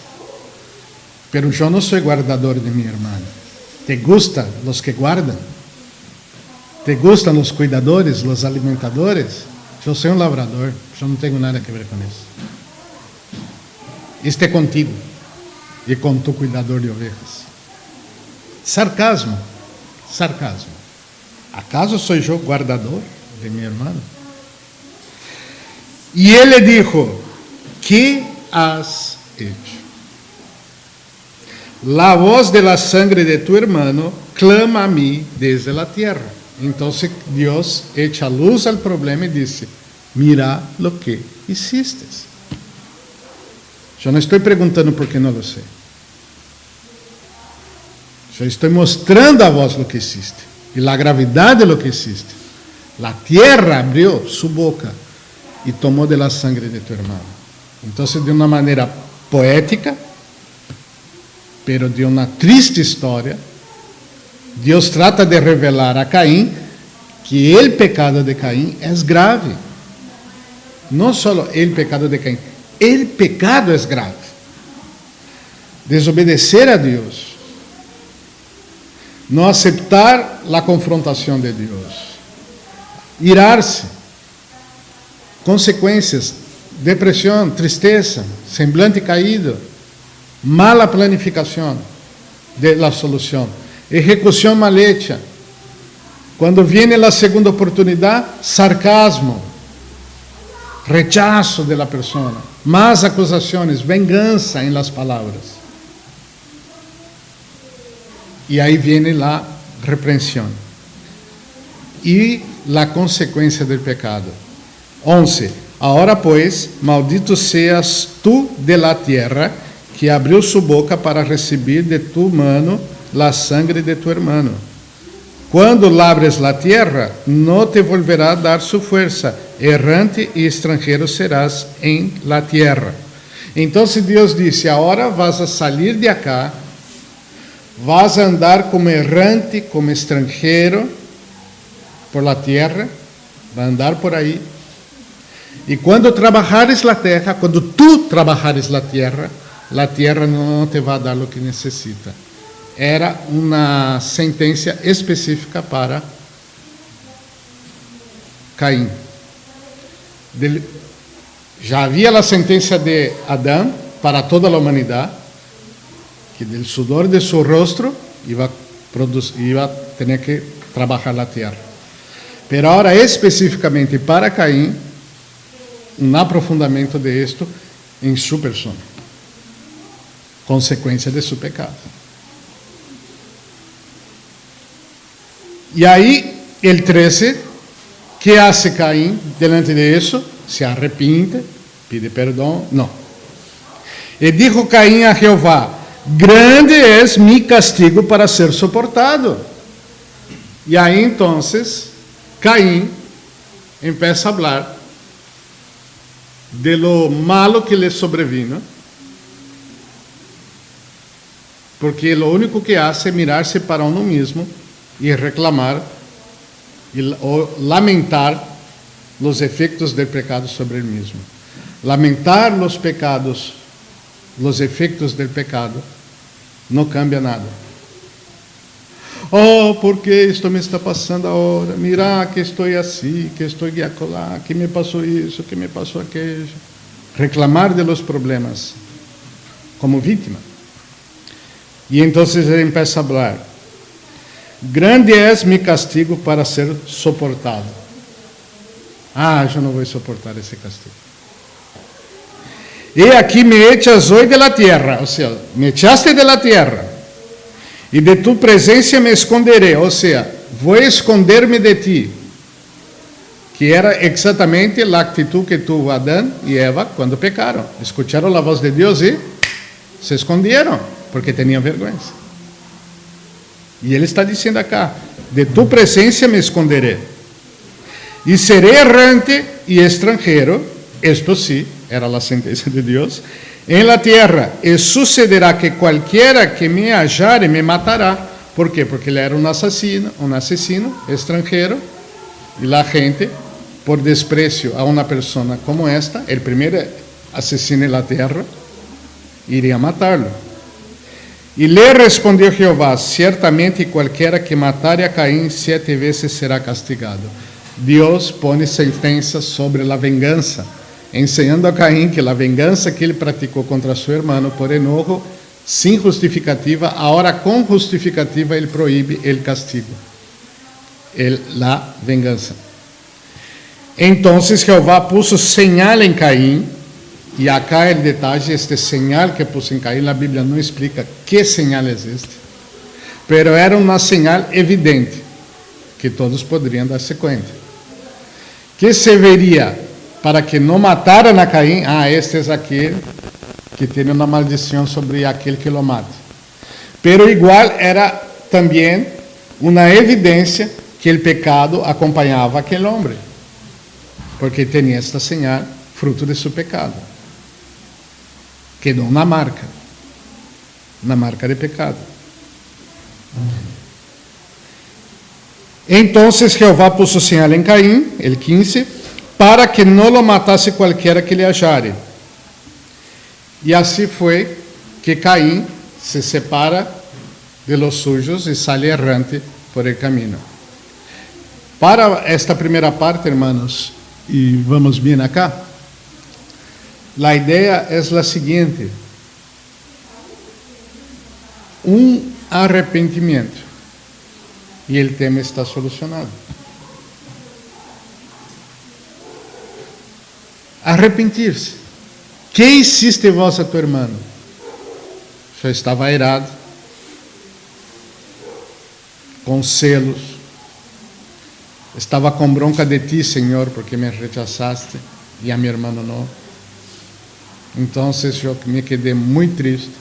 pero yo no soy guardador de mi hermano. ¿Te gustan los que guardan? ¿Te gustan los cuidadores, los alimentadores? Yo soy un labrador, yo no tengo nada que ver con eso. Este é contigo e com tu cuidador de ovejas. Sarcasmo, sarcasmo. ¿Acaso soy yo guardador de mi hermano? Y él le dijo, ¿qué has hecho? La voz de la sangre de tu hermano clama a mí desde la tierra. Entonces Dios echa luz al problema y dice, mira lo que hiciste. Yo no estoy preguntando porque no lo sé. Yo estoy mostrando a vos lo que hiciste y la gravedad de lo que hiciste. La tierra abrió su boca y tomó de la sangre de tu hermano. Entonces, de una manera poética, pero de una triste historia, Dios trata de revelar a Caín que el pecado de Caín es grave. No solo el pecado de Caín, el pecado es grave. Desobedecer a Dios, no aceptar la confrontación de Dios, irarse, consecuencias, depresión, tristeza, semblante caído, mala planificación de la solución, ejecución mal hecha. Cuando viene la segunda oportunidad, sarcasmo, rechazo de la persona, más acusaciones, venganza en las palabras. Y ahí viene la reprensión y la consecuencia del pecado. 11. Ahora pues, maldito seas tú de la tierra, que abrió su boca para recibir de tu mano la sangre de tu hermano. Cuando labres la tierra, no te volverá a dar su fuerza, errante y extranjero serás en la tierra. Entonces Dios dice, ahora vas a salir de acá, vas a andar como errante, como extranjero por la tierra, va a andar por ahí. Y cuando trabajares la tierra, cuando tú trabajares la tierra no te va a dar lo que necesita. Era una sentencia específica para Caín. Ya había la sentencia de Adán para toda la humanidad, que del sudor de su rostro iba a tener que trabajar la tierra. Pero ahora específicamente para Caín, un aprofundamiento de esto en su persona, consecuencia de su pecado. Y ahí el 13, ¿qué hace Caín delante de eso? Se arrepiente, pide perdón, no. Y dijo Caín a Jehová, grande es mi castigo para ser soportado. Y ahí entonces Caín empieza a hablar de lo malo que le sobrevino, porque lo único que hace es mirarse para uno mismo y reclamar o lamentar los efectos del pecado sobre él mismo. Lamentar los pecados, los efectos del pecado, no cambia nada. Oh, ¿por qué esto me está pasando ahora? Mira que estoy así, que estoy acolá, que me pasó eso, que me pasó aquello. Reclamar de los problemas como víctima. Y entonces él empieza a hablar. Grande es mi castigo para ser soportado. Ah, yo no voy a soportar ese castigo. Y aquí me echas hoy de la tierra, o sea, me echaste de la tierra. Y de tu presencia me esconderé, o sea, voy a esconderme de ti. Que era exactamente la actitud que tuvo Adán y Eva cuando pecaron. Escucharon la voz de Dios y se escondieron porque tenían vergüenza. Y él está diciendo acá, de tu presencia me esconderé. Y seré errante y extranjero, esto sí, era la sentencia de Dios, en la tierra, y sucederá que cualquiera que me hallare me matará. ¿Por qué? Porque él era un asesino extranjero, y la gente, por desprecio a una persona como esta, el primer asesino en la tierra, iría a matarlo. E lhe respondeu Jeová: certamente qualquer que matare a Caim 7 vezes será castigado. Deus põe sentença sobre a vingança, ensinando a Caim que a vingança que ele praticou contra seu irmão por enojo, sem justificativa, agora com justificativa ele proíbe o castigo, a vingança. Então Jeová puso señal em Caim, e acá o detalhe, este señal que puso em Caim, a Bíblia não explica que señal existe, pero era uma señal evidente, que todos poderiam dar-se conta, que se veria para que não mataram a Caim. Este é aquele que tem uma maldição sobre aquele que lo mata. Pero igual era também uma evidência que o pecado acompanhava aquele homem, porque tinha esta señal, fruto de seu pecado. Quedou na marca de pecado. Então Jeová puso señal em Caim, el 15, para que não lo matasse qualquer que lhe achare. E assim foi que Caim se separa de los suyos e sai errante por el caminho. Para esta primeira parte, hermanos, e vamos bem acá, a ideia é a seguinte: arrependimento, e o tema está solucionado. Arrepentir-se. Que hiciste vós a tu irmão? Eu estava airado, com celos, estava com bronca de ti, Senhor, porque me rechazaste e a meu irmão não. Então eu me quedei muito triste,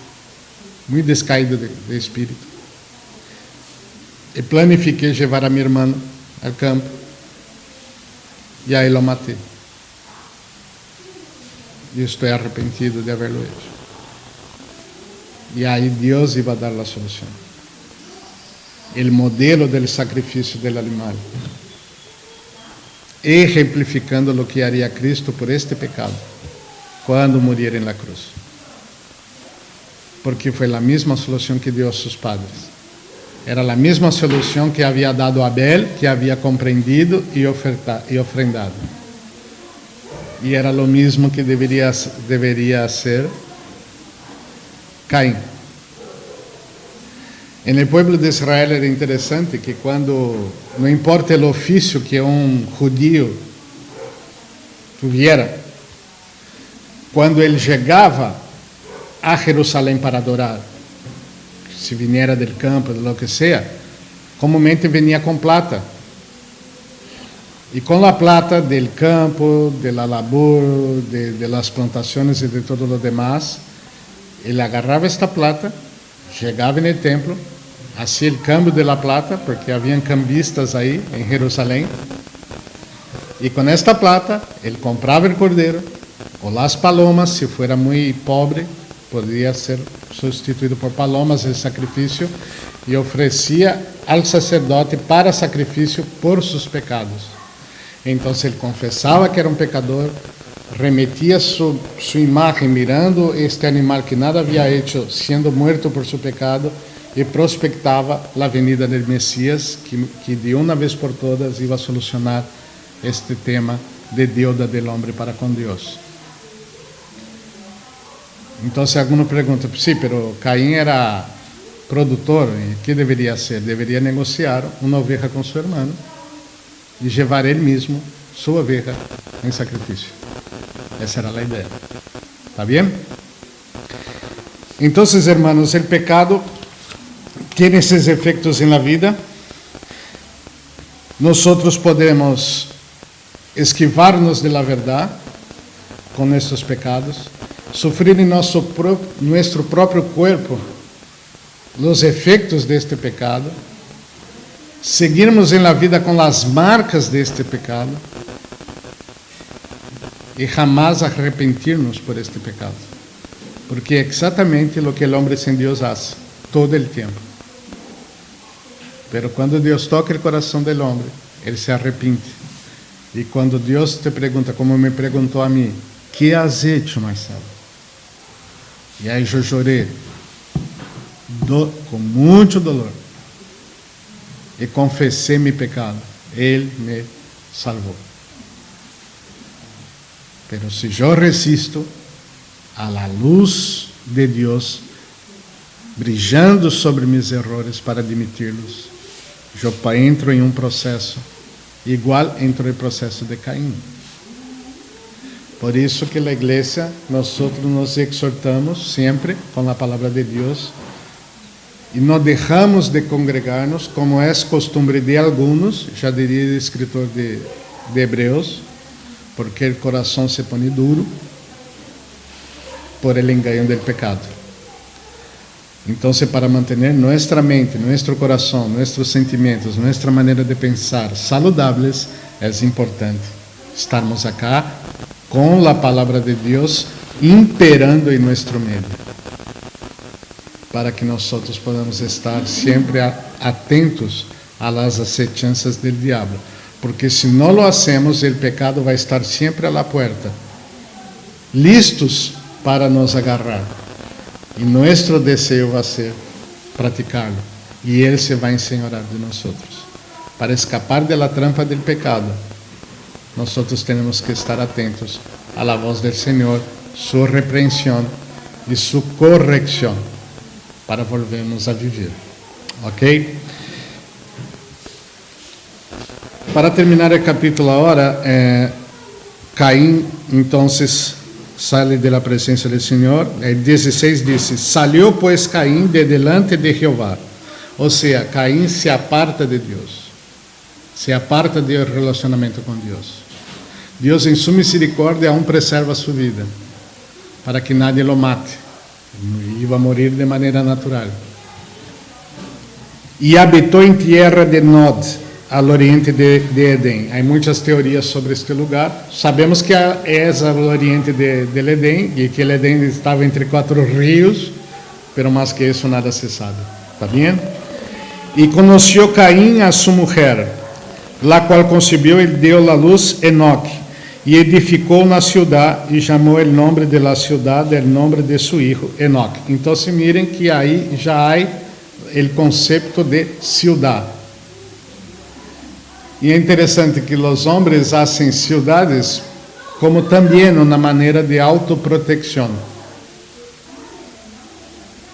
muito descaído de espírito, e planifiquei levar a minha irmã ao campo, e aí lo matei. E estou arrependido de haberlo hecho. E aí Deus iba a dar a solução. O modelo do sacrifício do animal, exemplificando o que haria Cristo por este pecado, quando morir na cruz. Porque foi a mesma solução que deu a seus padres. Era a mesma solução que havia dado Abel, que havia compreendido e ofrendado. E era o mesmo que deveria ser Caim. No povo de Israel era interessante que quando, não importa o ofício que judío tuviera, quando ele chegava a Jerusalém para adorar, se viniera del campo, de lo que sea, comumente venia com plata. E com a plata del campo, de la labor, de las plantaciones e de todo lo demás, ele agarrava esta plata, chegava no templo, hacía el cambio de la plata, porque haviam cambistas aí em Jerusalém, e com esta plata, ele comprava o cordeiro, ou las palomas, se fuera muito pobre, podia ser substituído por palomas el sacrifício, e oferecia ao sacerdote para sacrifício por seus pecados. Então ele confessava que era um pecador, remetia sua imagem mirando este animal que nada havia hecho, sendo morto por seu pecado, e prospectava a venida do Messias, que de uma vez por todas ia solucionar este tema de deuda do homem para com Deus. Então, alguém pergunta, sim, pero Caim era produtor, e que deveria ser? Deveria negociar uma oveja com seu irmão e levar ele mesmo sua oveja em sacrifício. Essa era a ideia. ¿Está bem? Então, hermanos, o pecado tem esses efeitos na vida. Nós podemos esquivar-nos de la verdade com estes pecados, sofrer em nosso próprio corpo os efeitos deste pecado, seguirmos em la vida com as marcas deste pecado e jamás arrepentir-nos por este pecado, porque é exatamente o que o homem sem Deus faz todo o tempo. Pero quando Deus toca o coração do homem, ele se arrepende. E quando Deus te pergunta, como me perguntou a mim, que has hecho, Marcelo? E aí eu chorei. com muito dolor. E confessei meu pecado. Ele me salvou. Pero se eu resisto a la luz de Deus brilhando sobre meus errores para admiti-los, eu entro em um processo igual entre o processo de Caim. Por isso que a igreja, nós nos exortamos sempre com a palavra de Deus e não deixamos de congregar-nos, como é costumbre de alguns, já diria o escritor de Hebreus, porque o coração se põe duro por el engano do pecado. Então, para manter nossa mente, nosso coração, nossos sentimentos, nossa maneira de pensar saludáveis, é importante estarmos acá com a palavra de Deus imperando em nosso meio, para que nós possamos estar sempre atentos às acechanças do diabo, porque se não lo hacemos, o pecado vai estar sempre à porta, listos para nos agarrar. E nosso desejo vai ser praticá-lo. E Ele se vai ensenhorar de nós. Para escapar da trampa do pecado, nós temos que estar atentos à voz do Senhor, sua repreensão e sua correção, para volvermos a viver. Ok? Para terminar o capítulo agora, Caim, então, sale de la presencia del Señor. El 16 dice: salió pues Caín de delante de Jehová. O sea, Caín se aparta de Dios, se aparta del relacionamiento con Dios. Dios en su misericordia aún preserva su vida, para que nadie lo mate. Iba a morir de manera natural. Y habitó en tierra de Nod, al oriente de Edén. Há muitas teorias sobre este lugar. Sabemos que é ao oriente de Edén, e que Edén estava entre 4 rios, pero mais que isso nada se sabe. ¿Está bem? E conheceu Caim a sua mulher, la qual concebeu e deu à luz Enoque, e edificou na cidade, e chamou o nome de la cidade, o nome de seu filho Enoque. Então, miren que aí já há o conceito de cidade. E é interessante que os homens fazem cidades como também uma maneira de autoproteção.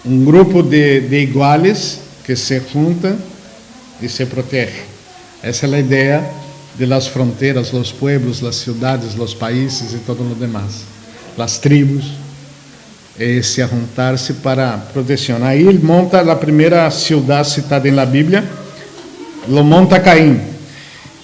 Um grupo de iguales que se juntam e se protegem. Essa é a ideia de las fronteiras, os pueblos, as cidades, os países e todo o demás. As tribos, se juntar-se para proteção. Aí ele monta a primeira cidade citada na Bíblia, lo monta Caim.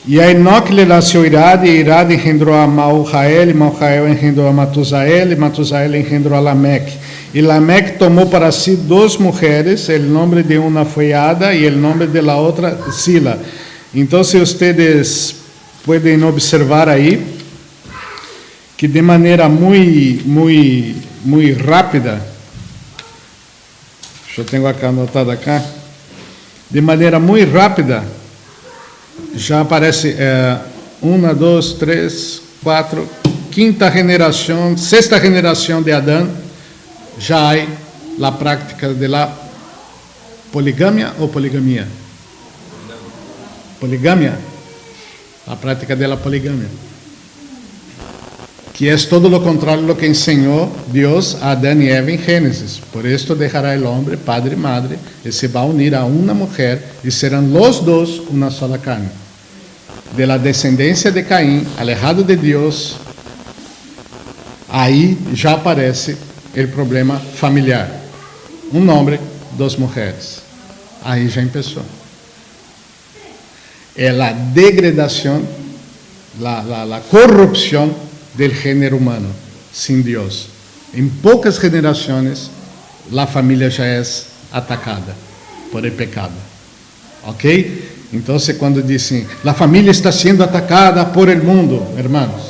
E a Enoque lhe nasceu Irade, e Irade engendrou a Maujael, e Maujael engendrou a Matusael, e Matusael engendrou a Lameque. E Lameque tomou para si 2 mulheres, o nome de uma foi Ada, e o nome de la outra Sila. Então, se vocês podem observar aí, que de maneira muito rápida, eu tenho acá anotado acá, de maneira muito rápida, já aparece 1, 2, 3, 4, quinta geração, sexta geração de Adão, já há a prática de la poligamia ou poligamia? Poligamia, a prática de la poligamia, que é todo lo contrário do que ensinou Deus a Adão e Eva em Gênesis. Por isso deixará o homem, padre e madre, e se vai unir a uma mulher, e serão os dois uma sola carne. De la descendência de Caim, alejado de Deus, aí já aparece o problema familiar. Um homem, 2 mulheres. Aí já começou. É a degradação, a corrupção do gênero humano, sem Deus. Em poucas gerações, a família já é atacada por el pecado. Ok? Então, quando dizem, a família está sendo atacada por el mundo, hermanos,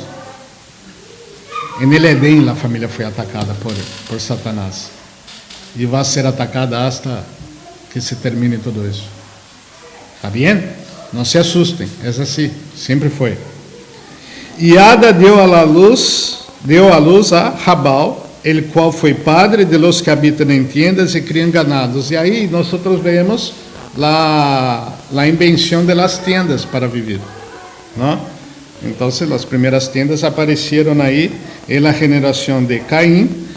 en el Edén a família foi atacada por Satanás. E vai ser atacada hasta que se termine tudo isso. ¿Está bem? Não se assustem, é assim, sempre foi. E Ada deu à luz a Jabal, el cual foi padre de los que habitan en tiendas y crían ganados. Y ahí nosotros vemos la invención de las tiendas para vivir, ¿no? Entonces las primeras tiendas aparecieron ahí en la generación de Caín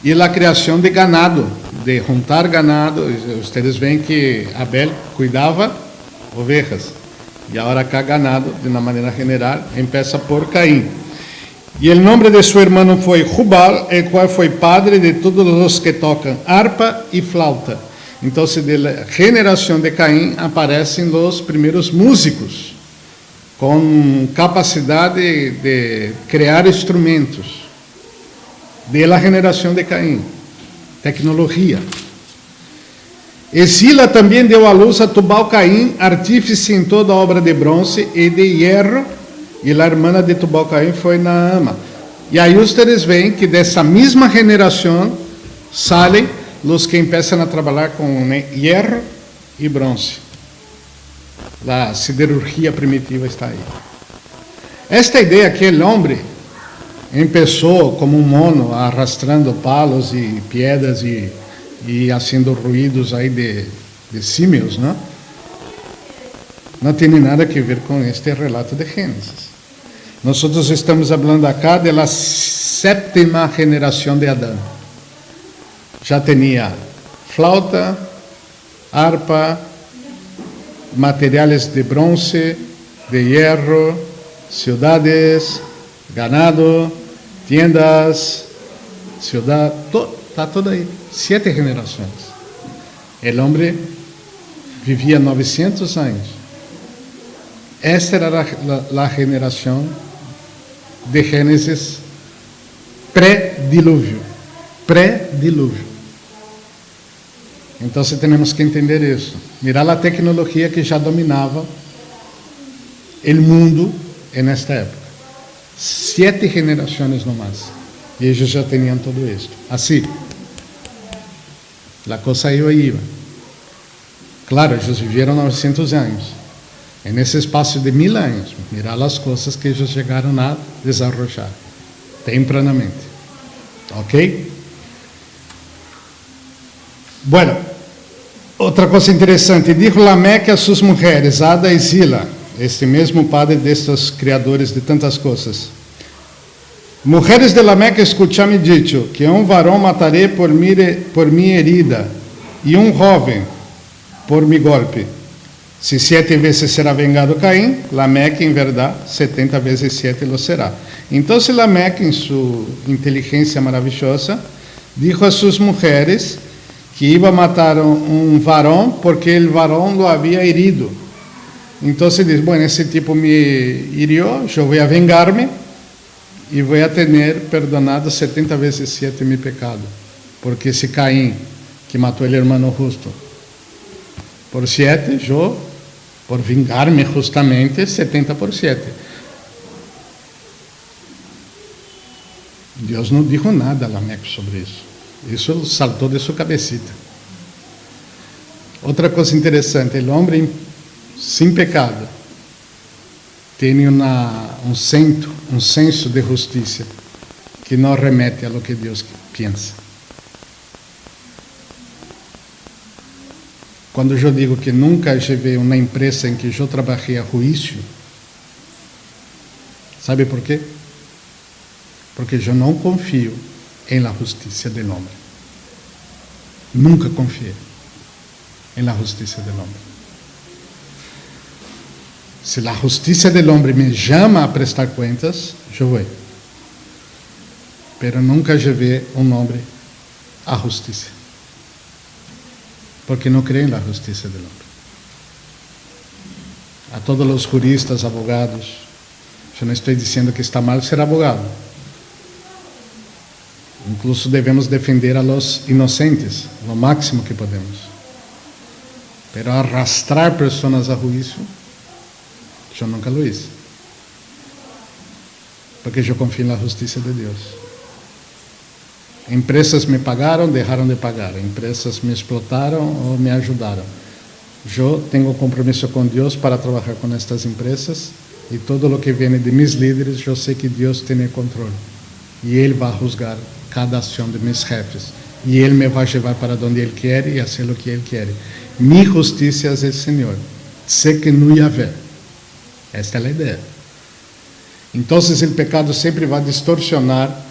y la creación de ganado, de juntar ganado. Ustedes ven que Abel cuidaba ovejas y ahora acá ganado, de una manera general, empieza por Caín. Y el nombre de su hermano fue Jubal, el cual fue padre de todos los que tocan arpa y flauta. Entonces, de la generación de Caín aparecen los primeros músicos con capacidad de crear instrumentos. De la generación de Caín, tecnología. Esila também deu à luz a Tubal-Caim, artífice em toda obra de bronze e de hierro, e a irmã de Tubal-Caim foi Naama. E aí vocês veem que dessa mesma geração saem os que começam a trabalhar com hierro e bronze. A siderurgia primitiva está aí. Esta ideia que o homem começou como um mono, arrastrando palos e pedras e haciendo ruídos aí de símios, ¿no? Não tem nada a ver com este relato de Gênesis. Nós estamos falando acá da sétima geração de Adão. Já tinha flauta, harpa, materiais de bronze, de hierro, cidades, ganado, tiendas, ciudad, está todo aí. 7 gerações. O homem vivia 900 anos. Esta era a geração de Gênesis pré-dilúvio. Pré-dilúvio. Então, temos que entender isso. Mirar a tecnologia que já dominava o mundo nesta época. 7 gerações no mais. E eles já tinham tudo isso. Assim. A coisa iba. Claro, eles viveram 900 anos. Nesse espaço de 1000 anos, mirar as coisas que eles chegaram a desenvolver tempranamente. Ok? Bueno, outra coisa interessante. Dijo Lameque a suas mulheres, Ada e Zila, este mesmo padre destes criadores de tantas coisas. Mulheres de Lameque, escuchame dicho, que um varão matarei por minha herida, e um jovem por mi golpe. Se 7 vezes será vengado Caim, Lameque, em verdade, 70 vezes 7 lo será. Então, Lameque, em sua inteligência maravilhosa, dijo a suas mulheres que iba a matar um varão, porque o varão lo havia herido. Então, diz, bueno, esse tipo me hirió, eu vou vengar-me, e vou ter perdonado 70 vezes 7 meu pecado. Porque esse Caim, que matou o irmão justo, por 7, eu, por vingar-me justamente, 70 por 7. Deus não disse nada a Lameque sobre isso. Isso saltou de sua cabecita. Outra coisa interessante, o homem sem pecado tem um senso de justiça que não remete a lo que Deus pensa. Quando eu digo que nunca tive uma empresa em que eu trabalhei a juízo, sabe por quê? Porque eu não confio em la justiça do homem. Nunca confiei em la justiça do homem. Se a justiça do homem me chama a prestar contas, eu vou. Pero nunca llevé um homem à justiça. Porque não creio na justiça do homem. A todos os juristas, abogados, eu não estou dizendo que está mal ser abogado. Incluso devemos defender a los inocentes, lo máximo que podemos. Pero arrastrar pessoas a juízo, eu nunca lo hice. Porque eu confio na justiça de Deus. Empresas me pagaram, deixaram de pagar. Empresas me explotaram ou me ajudaram. Eu tenho compromisso com Deus para trabalhar com estas empresas e todo o que vem de meus líderes, eu sei que Deus tem controle. E Ele vai juzgar cada acción de mis jefes. Y Él me va a llevar para donde Él quiere y hacer lo que Él quiere. Mi justicia es el Señor. Sé que no Yahvé. Esta es la idea. Entonces el pecado siempre va a distorsionar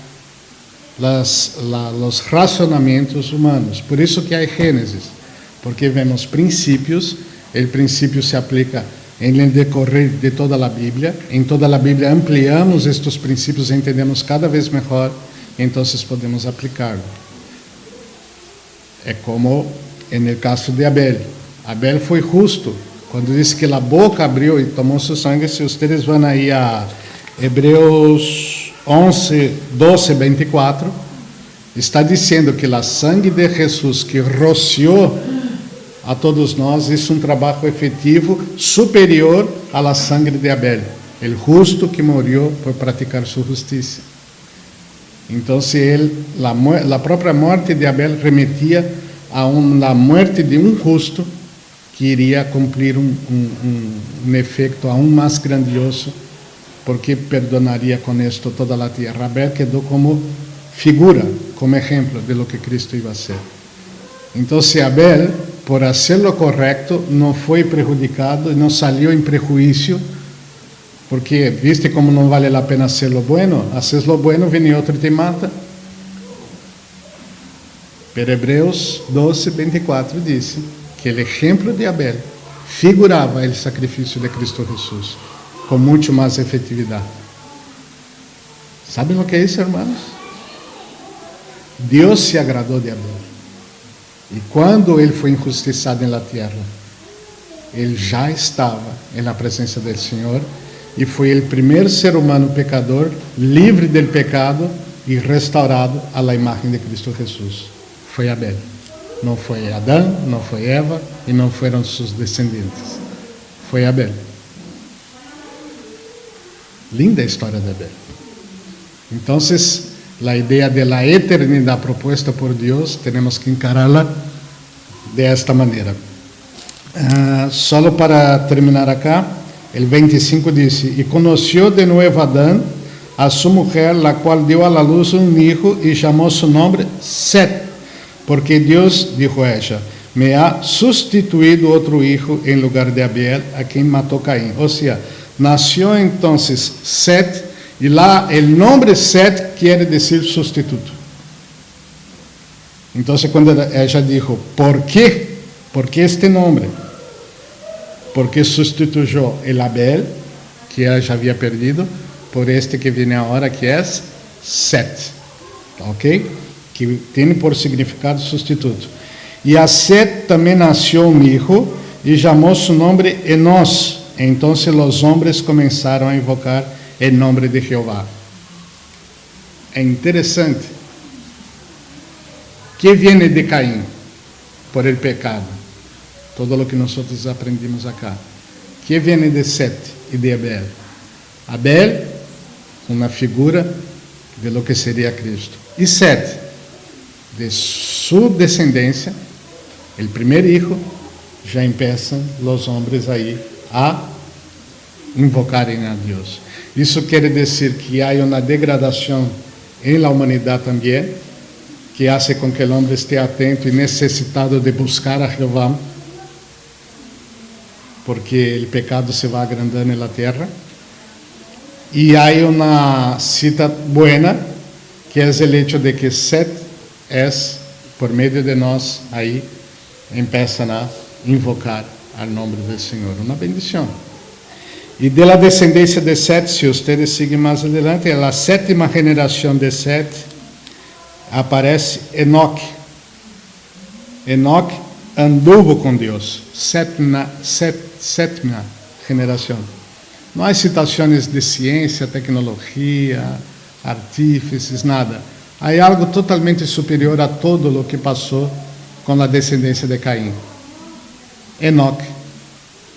los razonamientos humanos. Por eso que hay Génesis. Porque vemos principios. El principio se aplica en el decorrer de toda la Biblia. En toda la Biblia ampliamos estos principios, entendemos cada vez mejor, y entonces podemos aplicarlo. É como en el caso de Abel. Abel foi justo. Quando disse que a boca abriu e tomou seu sangue, se vocês vão aí a Hebreus 11, 12, 24, está dizendo que a sangue de Jesus que rociou a todos nós é um trabalho efetivo superior à la sangre de Abel, el justo que morreu por praticar sua justiça. Então, a própria morte de Abel remetia a la muerte de um justo que iria cumprir um efeito aún mais grandioso, porque perdonaria com isto toda a terra. Abel quedou como figura, como exemplo de lo que Cristo iba a ser. Então, Abel, por hacer lo correcto, não foi prejudicado, não salió em prejuízo, porque viste como não vale a pena hacer lo bueno. Haces lo bueno, vem outro e te mata. Pero Hebreus 12, 24 diz que o exemplo de Abel figurava o sacrifício de Cristo Jesus com muito mais efetividade. ¿Saben o que é isso, hermanos? Deus se agradou de Abel. E quando ele foi injustiçado na terra, ele já estava na presença do Senhor e foi o primeiro ser humano pecador, livre do pecado e restaurado à imagem de Cristo Jesus. Foi Abel. Não foi Adão, não foi Eva e não foram seus descendentes. Foi Abel. Linda a história de Abel. Então, a ideia da eternidade proposta por Deus, temos que encará-la desta maneira. Só para terminar acá, o 25 diz: E conheceu de novo Adão a sua mulher, la qual deu à luz hijo e chamou seu nome Set, porque Deus, dijo a ella, me ha sustituído outro hijo em lugar de Abel, a quem matou Caim. Ou seja, nasceu então Set, e lá o nome Set quer dizer substituto. Então, quando ela dijo, ¿por quê? ¿Por qué este nome? Porque sustituyó el Abel, que ela já havia perdido, por este que vem agora, que é Set. Ok? Que tem por significado substituto. E a Set também nasceu um hijo e chamou seu nome Enós. Então os homens começaram a invocar o nome de Jeová. É interessante. Que vem de Caim? Por el pecado. Todo o que nós aprendemos acá. Que vem de Set e de Abel? Abel, uma figura de lo que seria Cristo. E Set, de sua descendência, o primeiro hijo, já começam os homens aí a invocarem a Deus. Isso quer dizer que há uma degradação na humanidade também, que hace com que o homem esteja atento e necessitado de buscar a Jeová, porque o pecado se vai agrandando na terra. E há uma cita buena, que é o hecho de que Set é, por meio de nós, aí, começam a invocar o nome do Senhor. Uma bendição. E de la descendência de Set, se vocês seguem mais adelante, a sétima geração de Set, aparece Enoque. Enoque anduvo com Deus. Sétima geração. Não há citações de ciência, tecnologia, artífices, nada. Há algo totalmente superior a todo o que passou com a descendência de Caim. Enoque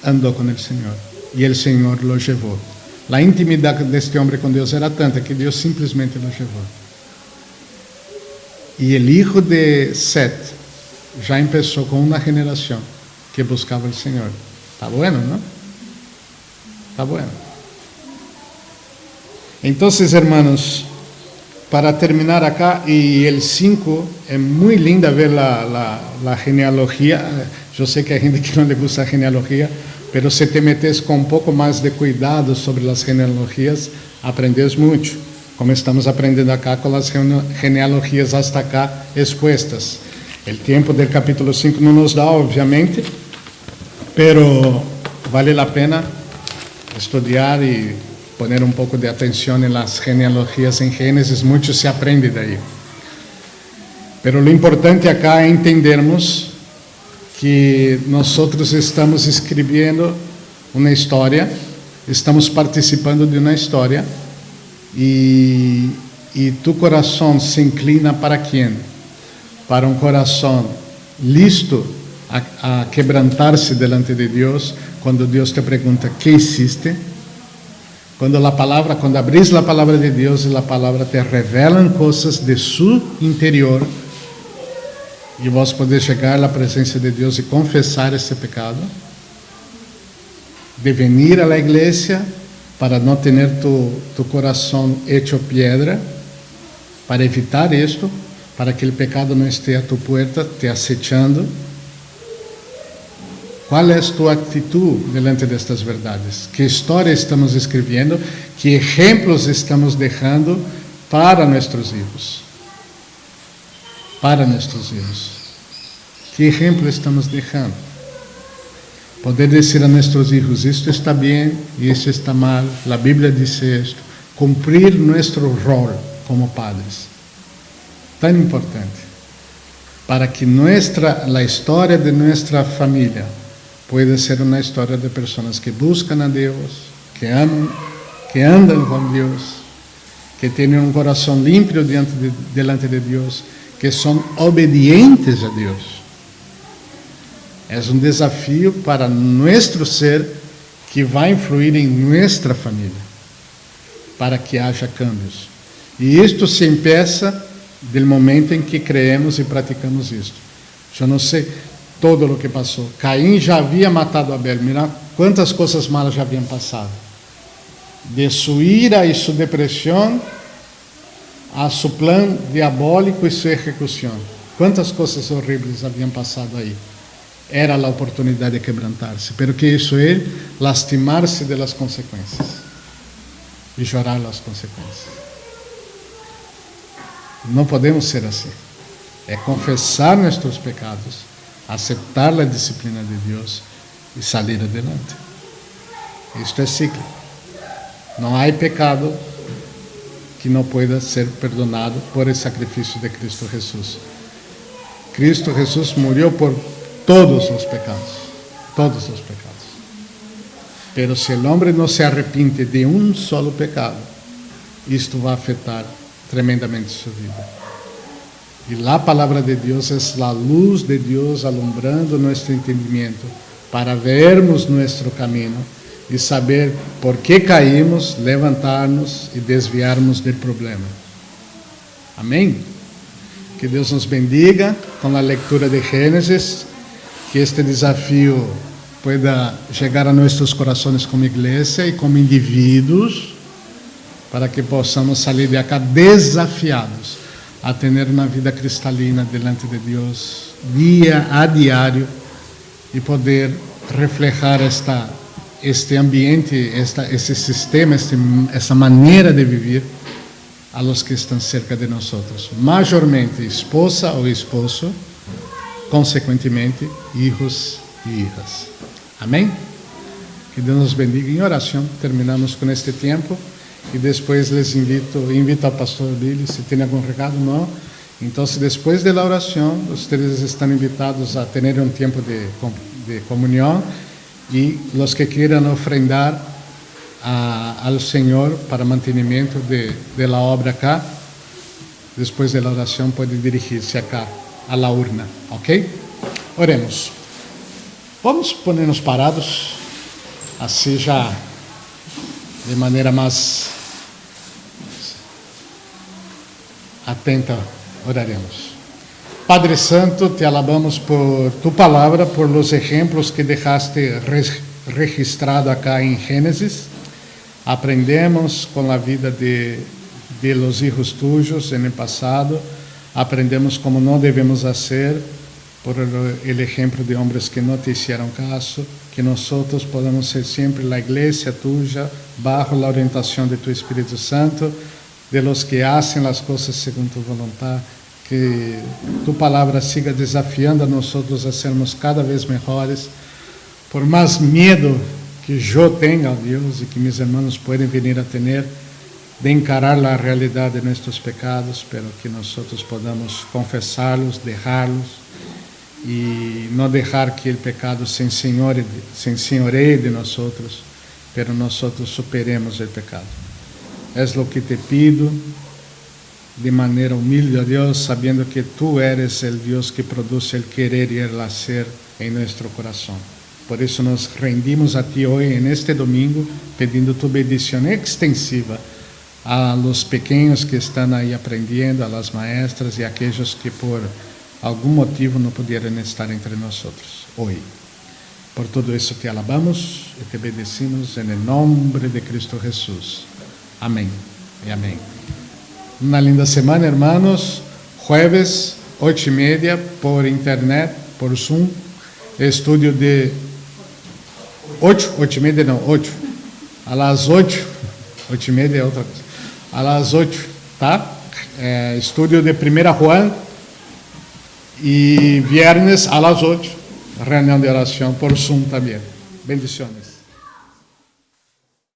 andou com o Senhor e o Senhor lo levou. A intimidade deste homem com Deus era tanta que Deus simplesmente lo levou. E o hijo de Set já começou com uma geração que buscava o Senhor. Está bueno, não? Está bueno. Então, hermanos, para terminar acá, y el 5, es muy linda ver la genealogía. Yo sé que hay gente que no le gusta la genealogía, pero si te metes con un poco más de cuidado sobre las genealogías, aprendes mucho, como estamos aprendiendo acá con las genealogías hasta acá expuestas. El tiempo del capítulo 5 no nos da, obviamente, pero vale la pena estudiar y poner un poco de atención en las genealogías en Génesis, mucho se aprende de ahí. Pero lo importante acá es entendermos que nosotros estamos escribiendo una historia, estamos participando de una historia, y tu corazón se inclina para quién? Para un corazón listo a quebrantarse delante de Dios cuando Dios te pregunta, ¿qué hiciste? Cuando abrís la palabra de Dios y la palabra te revelan cosas de su interior, y vos podés llegar a la presencia de Dios y confesar ese pecado, de venir a la iglesia para no tener tu corazón hecho piedra, para evitar esto, para que el pecado no esté a tu puerta, te acechando. ¿Cuál es tu actitud delante de estas verdades? ¿Qué historia estamos escribiendo? ¿Qué ejemplos estamos dejando para nuestros hijos? Para nuestros hijos. ¿Qué ejemplo estamos dejando? Poder decir a nuestros hijos, esto está bien y esto está mal, la Biblia dice esto. Cumplir nuestro rol como padres. Tan importante. Para que la historia de nuestra familia puede ser una historia de personas que buscan a Dios, que aman, que andan con Dios, que tienen un corazón limpio delante de Dios, que son obedientes a Dios. Es un desafío para nuestro ser que va a influir en nuestra familia, para que haya cambios. Y esto se empieza del momento en que creemos y practicamos esto. Yo no sé todo lo que pasó. Caín ya había matado a Abel. Mira cuántas cosas malas ya habían pasado. De su ira y su depresión a su plan diabólico y su ejecución. Cuántas cosas horribles habían pasado ahí. Era la oportunidad de quebrantarse. Pero ¿qué hizo él? Lastimarse de las consecuencias. Y llorar las consecuencias. No podemos ser así. Es confesar nuestros pecados, aceptar la disciplina de Dios y salir adelante. Esto es cíclico. No hay pecado que no pueda ser perdonado por el sacrificio de Cristo Jesús. Cristo Jesús murió por todos los pecados. Todos los pecados. Pero si el hombre no se arrepiente de un solo pecado, esto va a afectar tremendamente su vida. Y la palabra de Dios es la luz de Dios alumbrando nuestro entendimiento para vermos nuestro camino y saber por qué caímos, levantarnos y desviarnos del problema. Amén. Que Dios nos bendiga con la lectura de Génesis, que este desafío pueda llegar a nuestros corazones como iglesia y como individuos, para que possamos salir de acá desafiados a tener una vida cristalina delante de Dios, día a diario, y poder reflejar este ambiente, ese sistema, esta manera de vivir a los que están cerca de nosotros. Mayormente esposa o esposo, consecuentemente hijos y hijas. Amén. Que Dios nos bendiga. En oración terminamos con este tiempo. E depois les invito ao pastor Billy, se tem algum recado, não. Então, depois da oração, vocês estão invitados a ter um tempo de comunhão, e os que queiram ofrendar ao Senhor para mantenimento de la obra acá, depois da oração, podem dirigir-se acá, a la urna, ok? Oremos. Vamos poner-nos parados, assim já de maneira mais atenta, oraremos. Padre Santo, te alabamos por tu palavra, por los ejemplos que dejaste registrado acá em Gênesis. Aprendemos com a vida de de los hijos tuyos en el pasado, aprendemos como no debemos hacer por el ejemplo de hombres que no te hicieron caso, que nosotros podamos ser siempre la iglesia tuya, bajo la orientación de tu Espíritu Santo, de los que hacen las cosas según tu voluntad, que tu palabra siga desafiando a nosotros a sermos cada vez mejores, por más miedo que yo tenga, Dios, y que mis hermanos pueden venir a tener, de encarar la realidad de nuestros pecados, pero que nosotros podamos confesarlos, dejarlos, y no dejar que el pecado se enseñoree de nosotros, pero nosotros superemos el pecado. Es lo que te pido, de manera humilde a Dios, sabiendo que tú eres el Dios que produce el querer y el hacer en nuestro corazón. Por eso nos rendimos a ti hoy en este domingo, pidiendo tu bendición extensiva a los pequeños que están ahí aprendiendo, a las maestras y a aquellos que por algún motivo no pudieron estar entre nosotros hoy. Por todo eso te alabamos y te bendecimos en el nombre de Cristo Jesús. Amén y amén. Una linda semana, hermanos. Jueves, 8:30, por internet, por Zoom. Estudio de 8:30 não, 8. A las 8, 8:30 é outra coisa. A las 8, tá? Estudio de 1 Juan. E viernes a las 8, reunião de oração por Zoom também. Bendiciones.